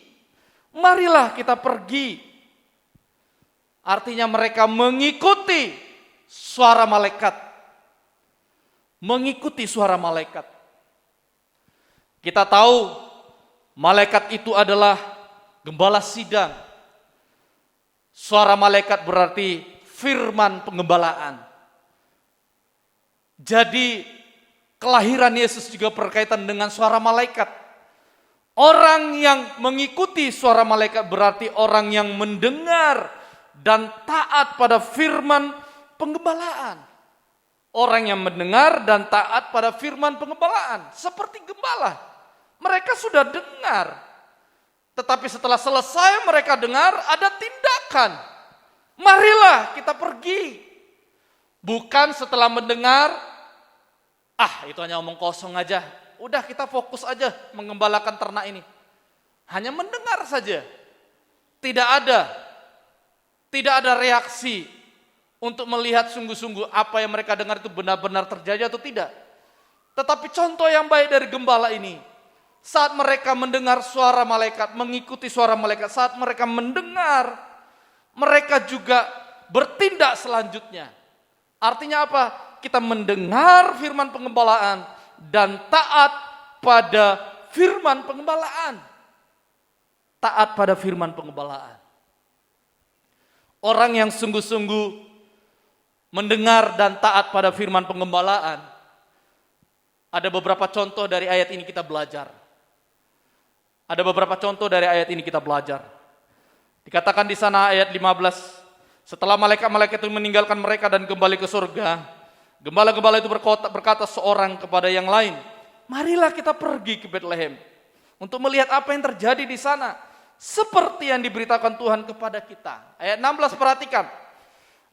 Marilah kita pergi. Artinya mereka mengikuti suara malaikat. Mengikuti suara malaikat. Kita tahu malaikat itu adalah gembala sidang. Suara malaikat berarti firman penggembalaan. Jadi kelahiran Yesus juga berkaitan dengan suara malaikat. Orang yang mengikuti suara malaikat berarti orang yang mendengar dan taat pada firman penggembalaan. Orang yang mendengar dan taat pada firman penggembalaan. Seperti gembala. Mereka sudah dengar. Tetapi setelah selesai mereka dengar, ada tindakan. Marilah kita pergi. Bukan setelah mendengar, itu hanya omong kosong aja. Udah kita fokus aja mengembalakan ternak ini. Hanya mendengar saja. Tidak ada reaksi untuk melihat sungguh-sungguh apa yang mereka dengar itu benar-benar terjadi atau tidak. Tetapi contoh yang baik dari gembala ini, saat mereka mendengar suara malaikat, mengikuti suara malaikat, saat mereka mendengar, mereka juga bertindak selanjutnya. Artinya apa? Kita mendengar firman pengembalaan dan taat pada firman pengembalaan. Taat pada firman pengembalaan. Orang yang sungguh-sungguh mendengar dan taat pada firman pengembalaan, ada beberapa contoh dari ayat ini kita belajar. Ada beberapa contoh dari ayat ini kita belajar. Dikatakan di sana ayat 15, setelah malaikat-malaikat itu meninggalkan mereka dan kembali ke surga, gembala-gembala itu berkata seorang kepada yang lain, marilah kita pergi ke Bethlehem untuk melihat apa yang terjadi di sana, seperti yang diberitakan Tuhan kepada kita. Ayat 16 perhatikan.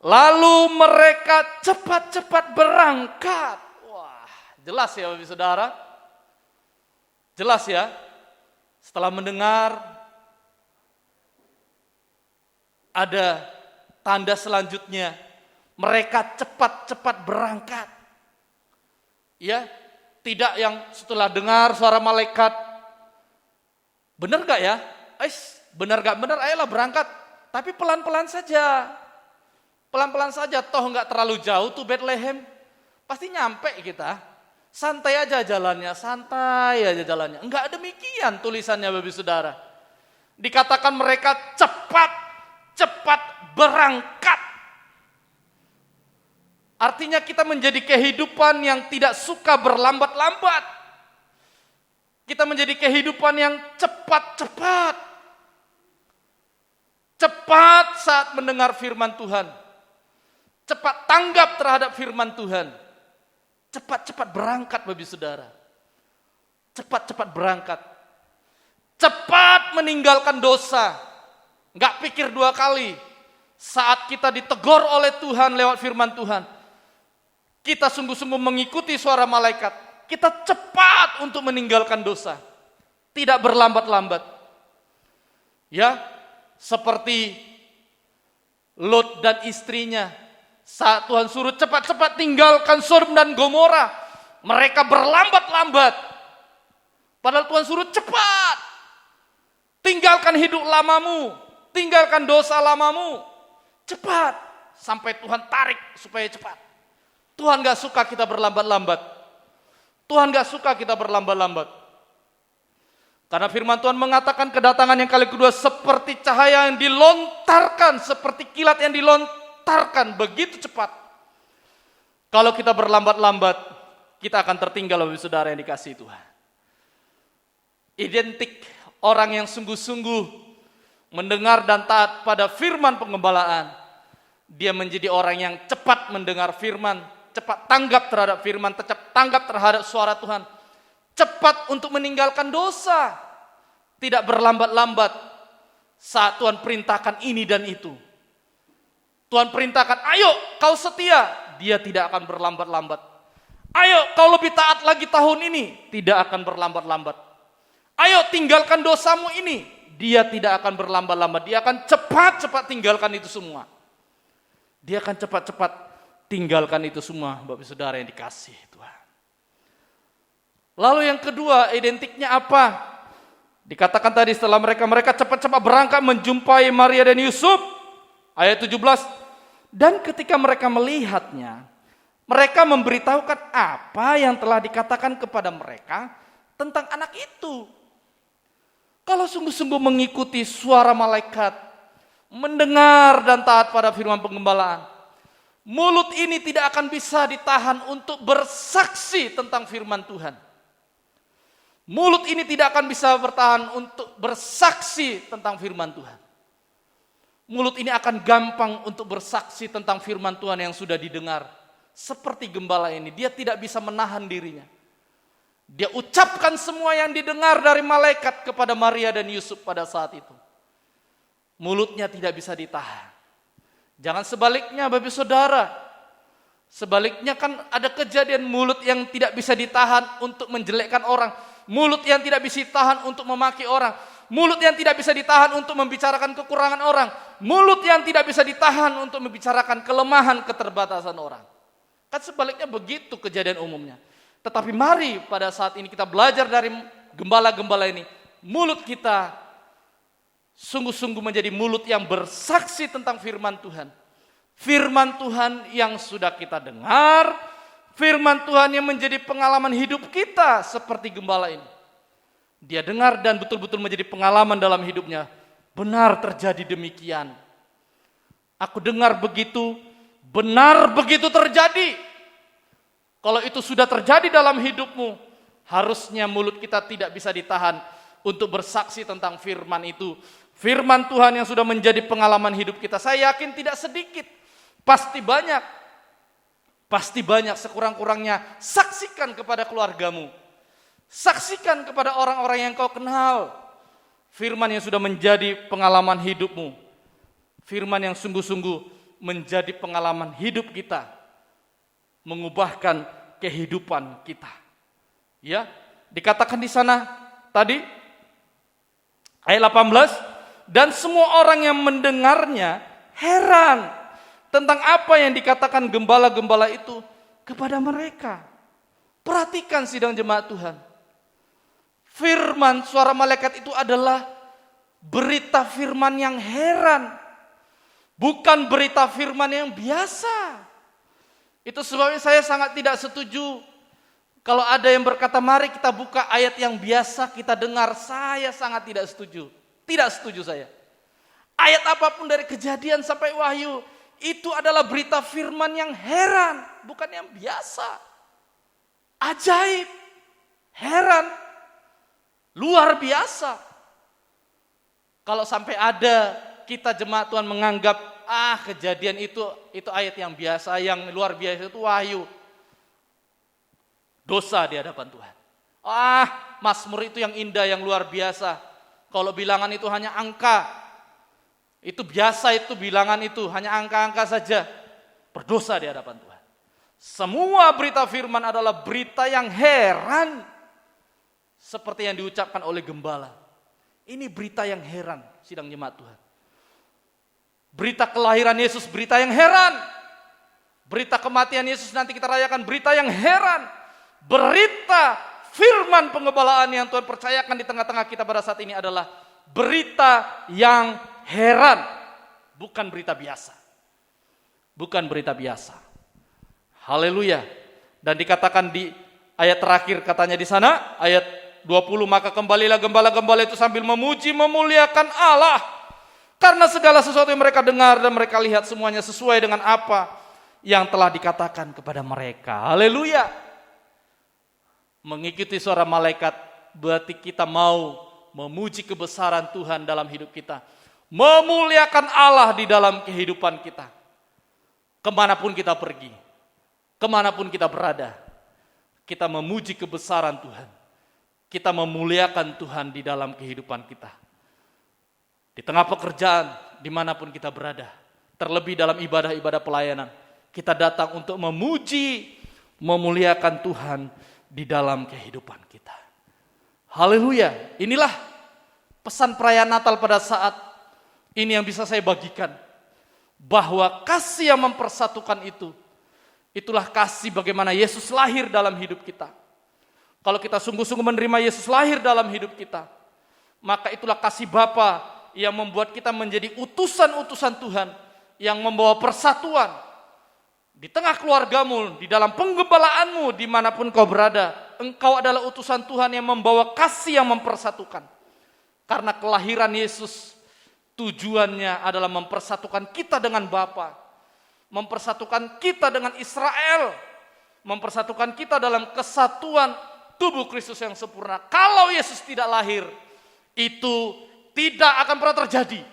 Lalu mereka cepat-cepat berangkat. Jelas ya Bapak Saudara? Jelas ya? Setelah mendengar, ada tanda selanjutnya. Mereka cepat-cepat berangkat. Ya, tidak yang setelah dengar suara malaikat, benar gak ya? Benar gak benar, ayolah berangkat. Tapi pelan-pelan saja. Pelan-pelan saja, toh gak terlalu jauh tuh Bethlehem. Pasti nyampe kita. Santai aja jalannya, santai aja jalannya. Enggak demikian tulisannya Bapak Saudara. Dikatakan mereka cepat berangkat. Artinya kita menjadi kehidupan yang tidak suka berlambat-lambat. Kita menjadi kehidupan yang cepat-cepat. Cepat saat mendengar firman Tuhan. Cepat tanggap terhadap firman Tuhan. Cepat-cepat berangkat Bapak Saudara. Cepat-cepat berangkat. Cepat meninggalkan dosa. Enggak pikir dua kali. Saat kita ditegur oleh Tuhan lewat firman Tuhan, kita sungguh-sungguh mengikuti suara malaikat. Kita cepat untuk meninggalkan dosa. Tidak berlambat-lambat. Ya, seperti Lot dan istrinya. Saat Tuhan suruh cepat-cepat tinggalkan Sodom dan Gomora, mereka berlambat-lambat. Padahal Tuhan suruh cepat. Tinggalkan hidup lamamu, tinggalkan dosa lamamu. Cepat, sampai Tuhan tarik supaya cepat. Tuhan gak suka kita berlambat-lambat. Tuhan gak suka kita berlambat-lambat. Karena firman Tuhan mengatakan kedatangan yang kali kedua seperti cahaya yang dilontarkan, seperti kilat yang dilontarkan begitu cepat. Kalau kita berlambat-lambat, kita akan tertinggal Bapak Saudara yang dikasihi Tuhan. Identik orang yang sungguh-sungguh mendengar dan taat pada firman pengembalaan. Dia menjadi orang yang cepat mendengar firman, cepat tanggap terhadap firman, cepat tanggap terhadap suara Tuhan. Cepat untuk meninggalkan dosa. Tidak berlambat-lambat saat Tuhan perintahkan ini dan itu. Tuhan perintahkan, ayo kau setia. Dia tidak akan berlambat-lambat. Ayo kau lebih taat lagi tahun ini. Tidak akan berlambat-lambat. Ayo tinggalkan dosamu ini. Dia tidak akan berlambat-lambat. Dia akan cepat-cepat tinggalkan itu semua. Dia akan cepat-cepat tinggalkan itu semua, Bapak Saudara yang dikasihi Tuhan. Lalu yang kedua, identiknya apa? Dikatakan tadi setelah mereka cepat-cepat berangkat menjumpai Maria dan Yusuf. Ayat 17. Dan ketika mereka melihatnya, mereka memberitahukan apa yang telah dikatakan kepada mereka tentang anak itu. Kalau sungguh-sungguh mengikuti suara malaikat, mendengar dan taat pada firman pengembalaan, mulut ini tidak akan bisa ditahan untuk bersaksi tentang firman Tuhan. Mulut ini tidak akan bisa bertahan untuk bersaksi tentang firman Tuhan. Mulut ini akan gampang untuk bersaksi tentang firman Tuhan yang sudah didengar. Seperti gembala ini, dia tidak bisa menahan dirinya. Dia ucapkan semua yang didengar dari malaikat kepada Maria dan Yusuf pada saat itu. Mulutnya tidak bisa ditahan. Jangan sebaliknya Bapak Saudara. Sebaliknya kan ada kejadian mulut yang tidak bisa ditahan untuk menjelekkan orang. Mulut yang tidak bisa ditahan untuk memaki orang. Mulut yang tidak bisa ditahan untuk membicarakan kekurangan orang. Mulut yang tidak bisa ditahan untuk membicarakan kelemahan, keterbatasan orang. Kan sebaliknya begitu kejadian umumnya. Tetapi mari pada saat ini kita belajar dari gembala-gembala ini. Mulut kita sungguh-sungguh menjadi mulut yang bersaksi tentang firman Tuhan. Firman Tuhan yang sudah kita dengar, firman Tuhan yang menjadi pengalaman hidup kita seperti gembala ini. Dia dengar dan betul-betul menjadi pengalaman dalam hidupnya. Benar terjadi demikian. Aku dengar begitu, benar begitu terjadi. Kalau itu sudah terjadi dalam hidupmu, harusnya mulut kita tidak bisa ditahan untuk bersaksi tentang firman itu. Firman Tuhan yang sudah menjadi pengalaman hidup kita. Saya yakin tidak sedikit, pasti banyak. Pasti banyak, sekurang-kurangnya saksikan kepada keluargamu. Saksikan kepada orang-orang yang kau kenal. Firman yang sudah menjadi pengalaman hidupmu. Firman yang sungguh-sungguh menjadi pengalaman hidup kita. Mengubahkan kehidupan kita. Ya, dikatakan di sana tadi ayat 18, dan semua orang yang mendengarnya heran tentang apa yang dikatakan gembala-gembala itu kepada mereka. Perhatikan sidang jemaat Tuhan. Firman suara malaikat itu adalah berita firman yang heran. Bukan berita firman yang biasa. Itu sebabnya saya sangat tidak setuju kalau ada yang berkata mari kita buka ayat yang biasa kita dengar. Saya sangat tidak setuju. Tidak setuju saya. Ayat apapun dari Kejadian sampai Wahyu itu adalah berita firman yang heran, bukan yang biasa. Ajaib, heran, luar biasa. Kalau sampai ada kita jemaat Tuhan menganggap Kejadian itu ayat yang biasa, yang luar biasa itu Wahyu. Dosa di hadapan Tuhan. Mazmur itu yang indah, yang luar biasa. Kalau bilangan itu hanya angka, itu biasa, itu bilangan itu hanya angka-angka saja. Berdosa di hadapan Tuhan. Semua berita firman adalah berita yang heran. Seperti yang diucapkan oleh gembala. Ini berita yang heran, sidang jemaat Tuhan. Berita kelahiran Yesus, berita yang heran. Berita kematian Yesus nanti kita rayakan, berita yang heran. Berita firman pengembalaan yang Tuhan percayakan di tengah-tengah kita pada saat ini adalah berita yang heran. Bukan berita biasa. Bukan berita biasa. Haleluya. Dan dikatakan di ayat terakhir katanya di sana, ayat 20, maka kembalilah gembala-gembala itu sambil memuji memuliakan Allah. Karena segala sesuatu yang mereka dengar dan mereka lihat semuanya sesuai dengan apa yang telah dikatakan kepada mereka. Haleluya. Mengikuti suara malaikat berarti kita mau memuji kebesaran Tuhan dalam hidup kita. Memuliakan Allah di dalam kehidupan kita. Kemanapun kita pergi. Kemanapun kita berada. Kita memuji kebesaran Tuhan. Kita memuliakan Tuhan di dalam kehidupan kita. Di tengah pekerjaan, dimanapun kita berada. Terlebih dalam ibadah-ibadah pelayanan. Kita datang untuk memuji, memuliakan Tuhan di dalam kehidupan kita. Haleluya. Inilah pesan perayaan Natal pada saat ini yang bisa saya bagikan. Bahwa kasih yang mempersatukan itu, itulah kasih bagaimana Yesus lahir dalam hidup kita. Kalau kita sungguh-sungguh menerima Yesus lahir dalam hidup kita, maka itulah kasih Bapa yang membuat kita menjadi utusan-utusan Tuhan yang membawa persatuan di tengah keluargamu, di dalam penggembalaanmu, dimanapun kau berada. Engkau adalah utusan Tuhan yang membawa kasih yang mempersatukan. Karena kelahiran Yesus tujuannya adalah mempersatukan kita dengan Bapa, mempersatukan kita dengan Israel, mempersatukan kita dalam kesatuan tubuh Kristus yang sempurna. Kalau Yesus tidak lahir, itu tidak akan pernah terjadi.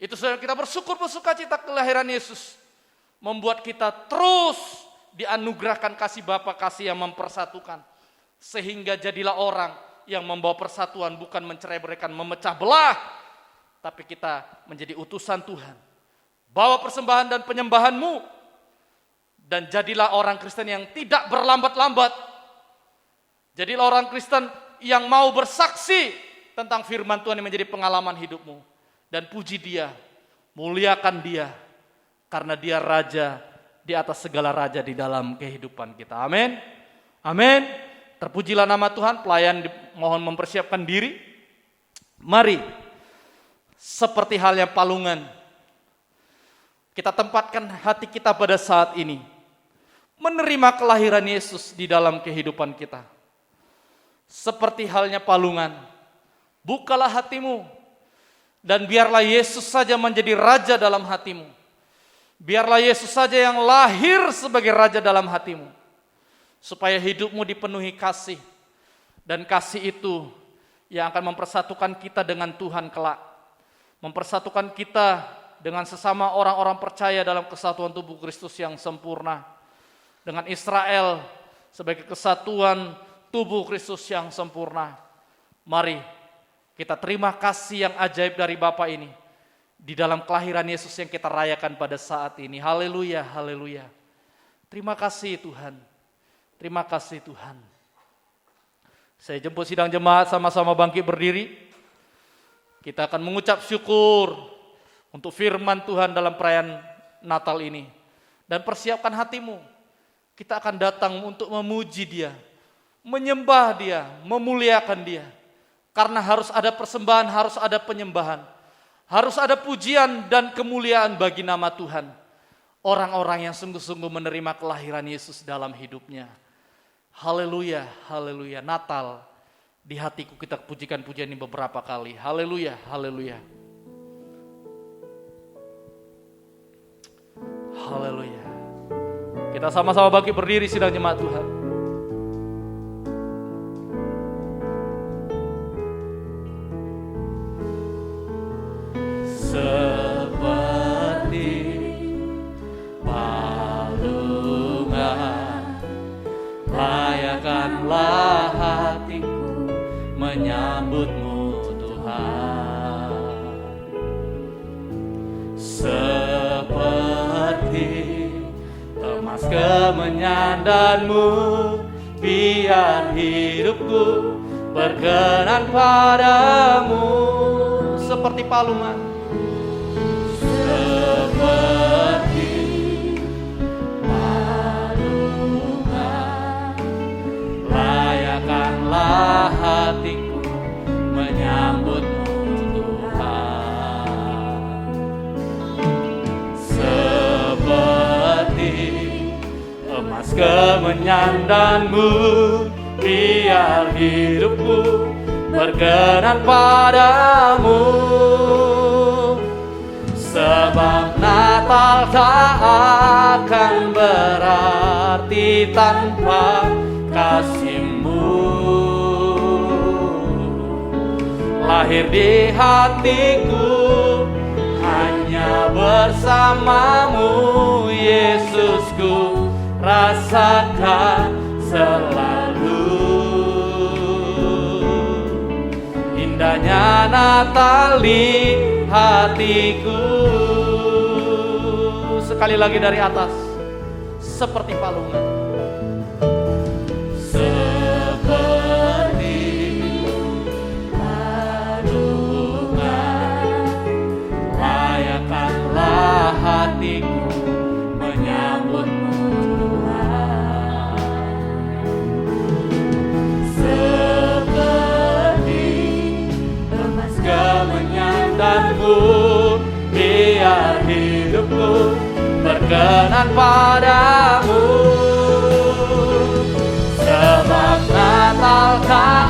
Itu sebab kita bersyukur cita kelahiran Yesus. Membuat kita terus dianugerahkan kasih Bapa, kasih yang mempersatukan. Sehingga jadilah orang yang membawa persatuan, bukan mencerai-beraikan, memecah belah. Tapi kita menjadi utusan Tuhan. Bawa persembahan dan penyembahanmu. Dan jadilah orang Kristen yang tidak berlambat-lambat. Jadilah orang Kristen yang mau bersaksi tentang firman Tuhan yang menjadi pengalaman hidupmu. Dan puji Dia, muliakan Dia, karena Dia Raja di atas segala raja di dalam kehidupan kita. Amin. Amin. Terpujilah nama Tuhan. Pelayan mohon mempersiapkan diri. Mari, seperti halnya palungan, kita tempatkan hati kita pada saat ini, menerima kelahiran Yesus di dalam kehidupan kita. Seperti halnya palungan, bukalah hatimu, dan biarlah Yesus saja menjadi raja dalam hatimu. Biarlah Yesus saja yang lahir sebagai raja dalam hatimu, supaya hidupmu dipenuhi kasih, dan kasih itu yang akan mempersatukan kita dengan Tuhan kelak, mempersatukan kita dengan sesama orang-orang percaya dalam kesatuan tubuh Kristus yang sempurna, dengan Israel sebagai kesatuan tubuh Kristus yang sempurna. Mari kita terima kasih yang ajaib dari Bapa ini di dalam kelahiran Yesus yang kita rayakan pada saat ini. Haleluya, haleluya. Terima kasih Tuhan. Terima kasih Tuhan. Saya jemput sidang jemaat sama-sama bangkit berdiri. Kita akan mengucap syukur untuk firman Tuhan dalam perayaan Natal ini. Dan persiapkan hatimu. Kita akan datang untuk memuji Dia, menyembah Dia, memuliakan Dia. Karena harus ada persembahan, harus ada penyembahan. Harus ada pujian dan kemuliaan bagi nama Tuhan. Orang-orang yang sungguh-sungguh menerima kelahiran Yesus dalam hidupnya. Haleluya, haleluya. Natal di hatiku kita pujikan pujian ini beberapa kali. Haleluya, haleluya. Haleluya. Kita sama-sama bangkit berdiri sidang jemaat Tuhan. Seperti palungan, layakanlah hatiku menyambutmu Tuhan. Seperti emas kemenyandanmu, biar hidupku berkenan padamu. Seperti palungan, seperti palungan, layakanlah hatiku menyambutmu Tuhan. Seperti emas kemenyandanmu, biar hidupku berkenan padamu. Sebab Natal tak akan berarti tanpa kasih-Mu. Lahir di hatiku hanya bersama-Mu, Yesusku, rasakan selalu. Indahnya Natal di hatiku. Sekali lagi dari atas. Seperti palungan. Seperti palungan, layakanlah hatiku menyambutmu Tuhan. Seperti emas kemenyandanmu, biar hidupku berkenan padamu. Sebab Natal tak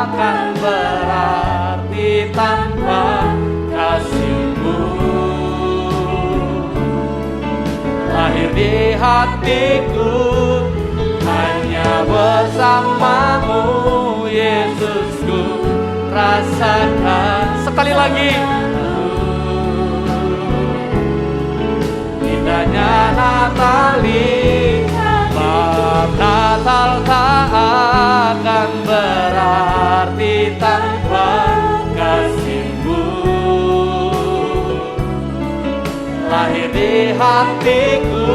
akan berarti tanpa kasih-Mu. Lahir di hatiku hanya bersama-Mu, Yesusku, rasakan. Sekali lagi. Indahnya Natal ini, sebab Natal tak akan berarti tanpa kasih-Mu. Lahir di hatiku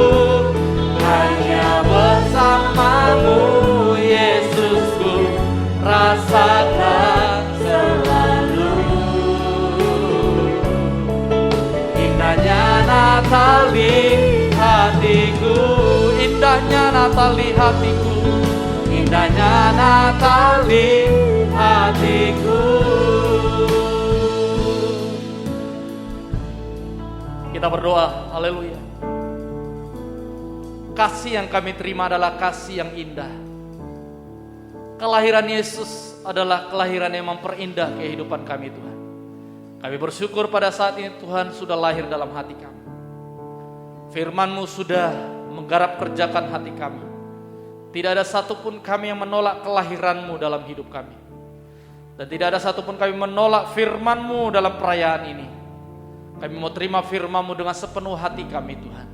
hanya bersama-Mu, Yesusku, rasakan selalu. Indahnya Natal di hatiku, indahnya Natal di hatiku, indahnya Natal di hatiku. Kita berdoa, haleluya. Kasih yang kami terima adalah kasih yang indah. Kelahiran Yesus adalah kelahiran yang memperindah kehidupan kami, Tuhan. Kami bersyukur pada saat ini Tuhan sudah lahir dalam hati kami. Firman-Mu sudah menggarap kerjakan hati kami. Tidak ada satupun kami yang menolak kelahiran-Mu dalam hidup kami. Dan tidak ada satupun kami menolak firman-Mu dalam perayaan ini. Kami mau terima firman-Mu dengan sepenuh hati kami, Tuhan.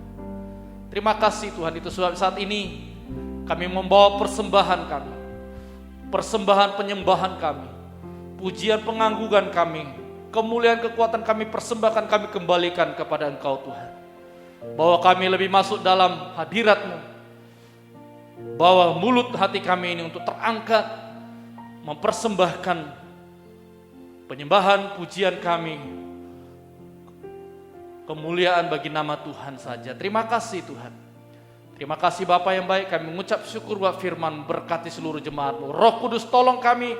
Terima kasih Tuhan, itu sebab saat ini kami membawa persembahan kami. Persembahan penyembahan kami. Pujian penganggugan kami. Kemuliaan kekuatan kami persembahkan, kami kembalikan kepada Engkau Tuhan. Bahwa kami lebih masuk dalam hadirat-Mu. Bahwa mulut hati kami ini untuk terangkat, mempersembahkan penyembahan pujian kami, kemuliaan bagi nama Tuhan saja. Terima kasih Tuhan. Terima kasih Bapa yang baik, kami mengucap syukur buat firman, berkati seluruh jemaat-Mu. Roh Kudus tolong kami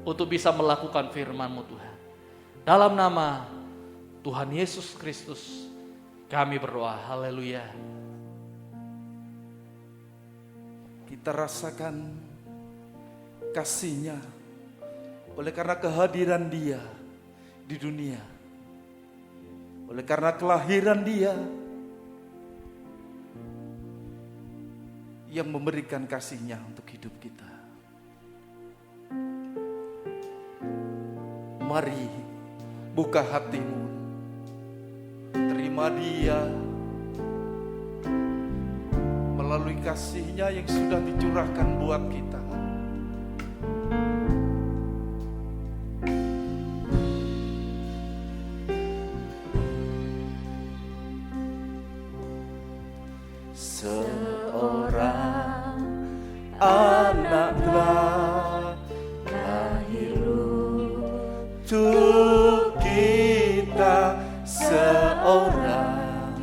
untuk bisa melakukan firman-Mu Tuhan. Dalam nama Tuhan Yesus Kristus kami berdoa, haleluya. Kita rasakan kasih-Nya oleh karena kehadiran Dia di dunia. Oleh karena kelahiran Dia yang memberikan kasih-Nya untuk hidup kita. Mari buka hatimu, terima Dia melalui kasih-Nya yang sudah dicurahkan buat kita. Seorang anak telah lahir untuk kita, seorang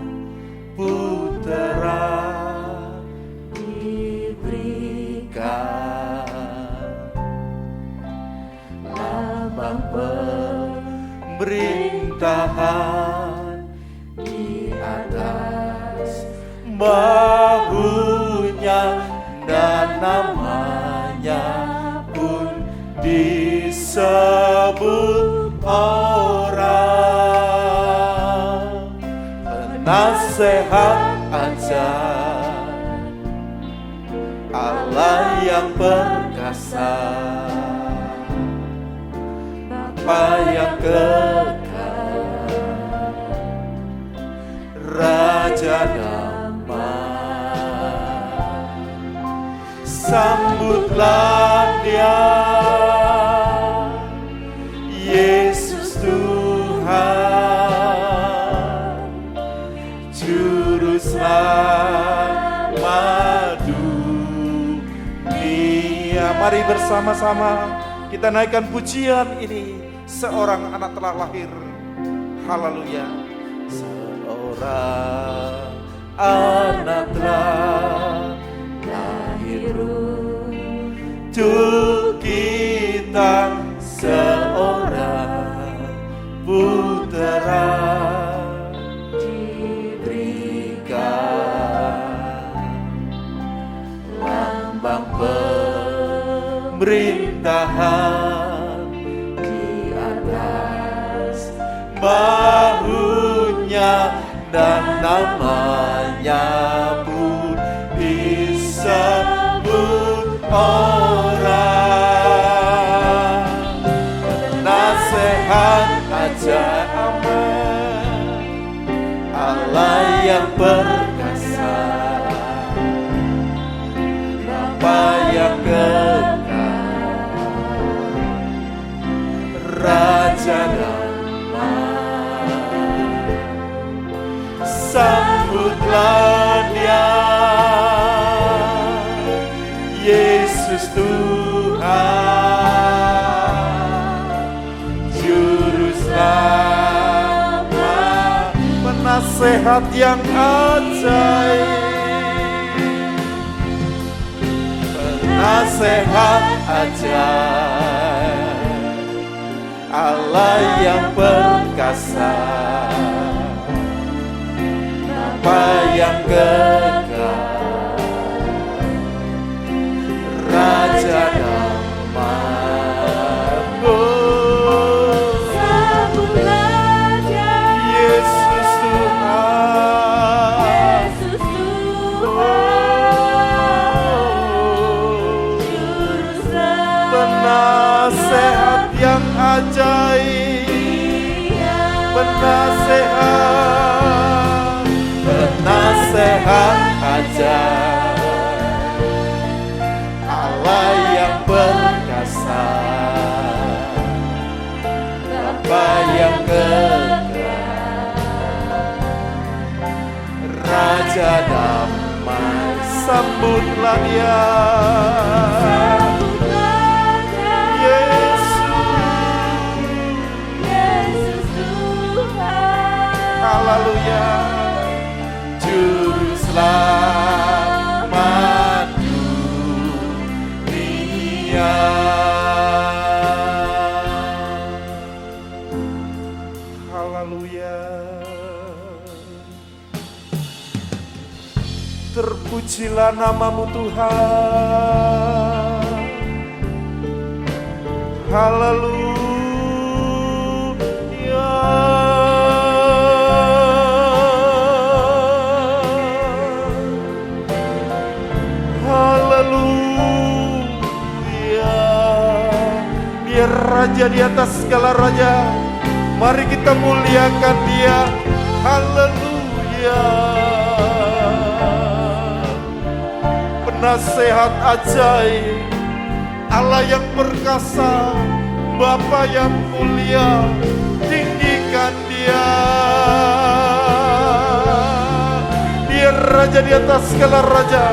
putera diberikan, lambang pemerintahan di atas bahunya, dan namanya pun disebut orang penasehat ajaib, Allah yang perkasa, Bapa yang kekal, Raja sambutlah Dia, Yesus Tuhan, Juru Selamat dunia. Mari bersama-sama kita naikkan pujian ini. Seorang anak telah lahir, haleluya. Seorang anak telah untuk kita, seorang putera diberikan, lambang pemerintahan di atas bahunya, dan namanya pun disebut orang penasehat ajaib, Allah yang perkasa, Bapa yang kekal, Raja damai. Sambutlah Dia, Yesus Tuhan, Juru Selamat, penasehat yang ajaib, penasehat ajaib, Allah yang perkasa, Bapa yang kekal, Raja damai. Sambut Raja, Yesus Tuhan, Yesus Tuhan, Juru Selamat. penasehat yang ajaib, penasehat, penasehat ajaib, Allah yang perkasa, Bapa yang kekal, Raja damai. Sambutlah Dia, Sambut Raja, Yesus. Yesus Tuhan. Haleluya, Juru Selamat dunia. Haleluya, terpujilah namamu Tuhan. Haleluya. Haleluya. Biar Raja di atas segala raja, mari kita muliakan Dia. Haleluya. Penasehat ajaib, Allah yang perkasa, Bapa yang mulia, tinggikan Dia. Dia Raja di atas segala raja,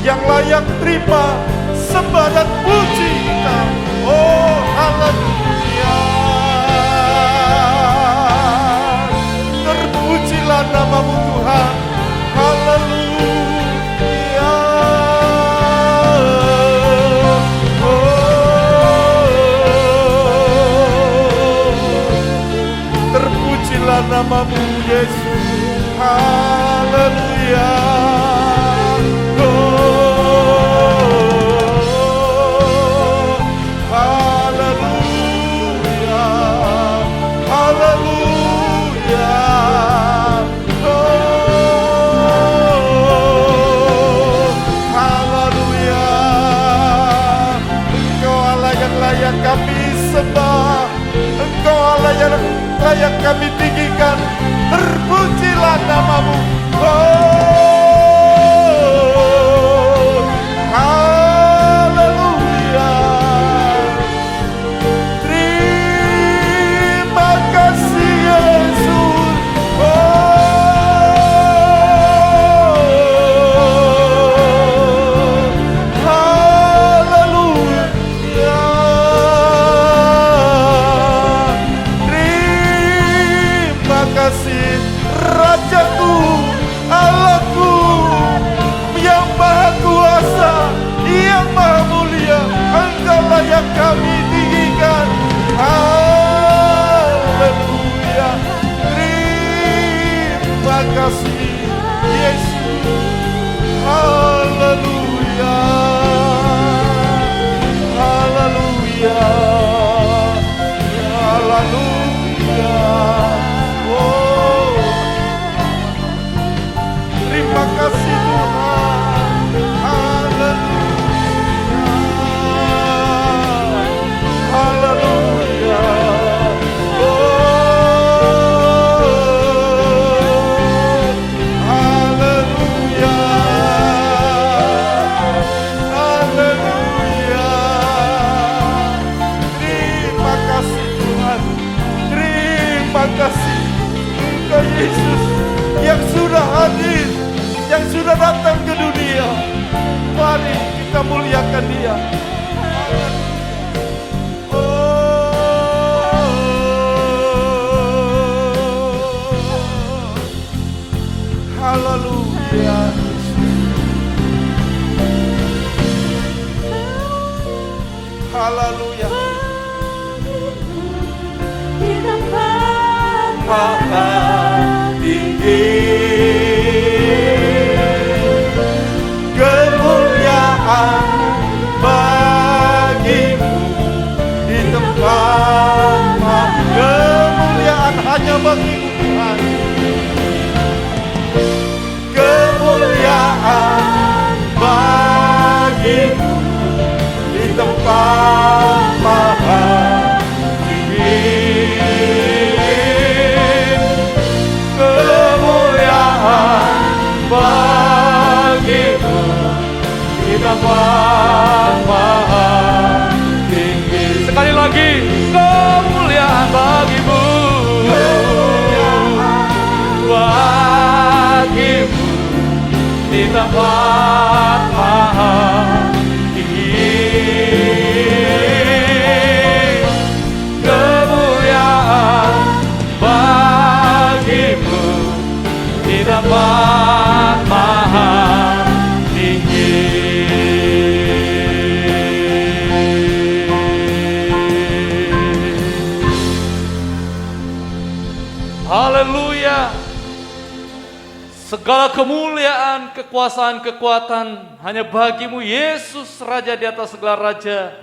yang layak terima sembah dan puji kita. Oh haleluya, terpujilah namamu Tuhan. Haleluya. Terpujilah namamu Yesus. Haleluya. Haleluya. Haleluya. Haleluya. Engkau Allah yang layak kami sembah, Engkau Allah yang layak kami tinggikan. Terpujilah namamu. Oh, haleluya. Terima kasih Yesus. Oh, haleluya. Terima kasih Rajaku, Allahku, yang maha kuasa, yang maha mulia. Engkaulah yang kami tinggikan. Haleluya. Terima kasih Yesus. Haleluya. Haleluya. Haleluya. Oh, terima kasih Tuhan. Haleluya. Haleluya. Oh, haleluya. Haleluya. Terima kasih Tuhan. Terima kasih Engkau Yesus yang sudah hadir, yang sudah datang ke dunia. Mari kita muliakan Dia. Haleluya. maha tinggi. Kemuliaan bagimu di tempat maha. Kemuliaan hanya bagimu Tuhan. Kemuliaan bagimu di tempat maha tinggi. Kemuliaan bagimu di tempat maha tinggi. Sekali lagi, kemuliaan bagimu. Bagimu di tempat maha tinggi. Kemuliaan bagimu di tempat maha tinggi. Haleluya. Segala kemuliaan, kekuasaan, kekuatan hanya bagimu Yesus, Raja di atas segala raja.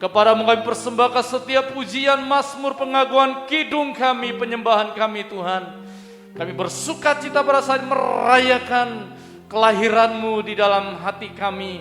Kepadamu kami persembahkan setiap pujian, mazmur, pengakuan, kidung kami, penyembahan kami Tuhan. Kami bersuka cita pada saat merayakan kelahiran-Mu di dalam hati kami.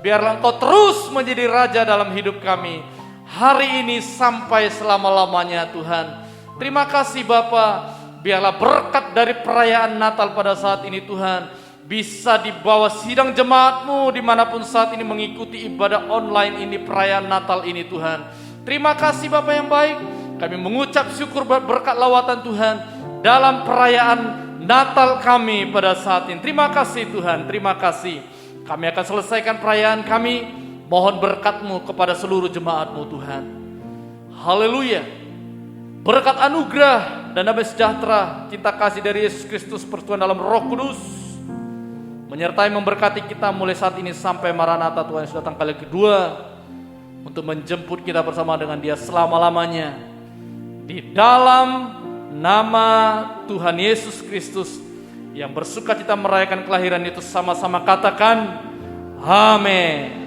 Biarlah Engkau terus menjadi Raja dalam hidup kami, hari ini sampai selama-lamanya Tuhan. Terima kasih Bapa. Biarlah berkat dari perayaan Natal pada saat ini Tuhan bisa dibawa sidang jemaat-Mu dimanapun saat ini mengikuti ibadah online ini, perayaan Natal ini Tuhan. Terima kasih Bapa yang baik. Kami mengucap syukur berkat lawatan Tuhan dalam perayaan Natal kami pada saat ini. Terima kasih Tuhan, terima kasih. Kami akan selesaikan perayaan kami. Mohon berkat-Mu kepada seluruh jemaat-Mu Tuhan. Haleluya. Berkat anugerah dan damai sejahtera, cinta kasih dari Yesus Kristus, persekutuan dalam Roh Kudus menyertai memberkati kita mulai saat ini sampai Maranatha Tuhan Yesus datang kali kedua untuk menjemput kita bersama dengan Dia selama-lamanya. Di dalam nama Tuhan Yesus Kristus yang bersuka cita merayakan kelahiran itu, sama-sama katakan amin.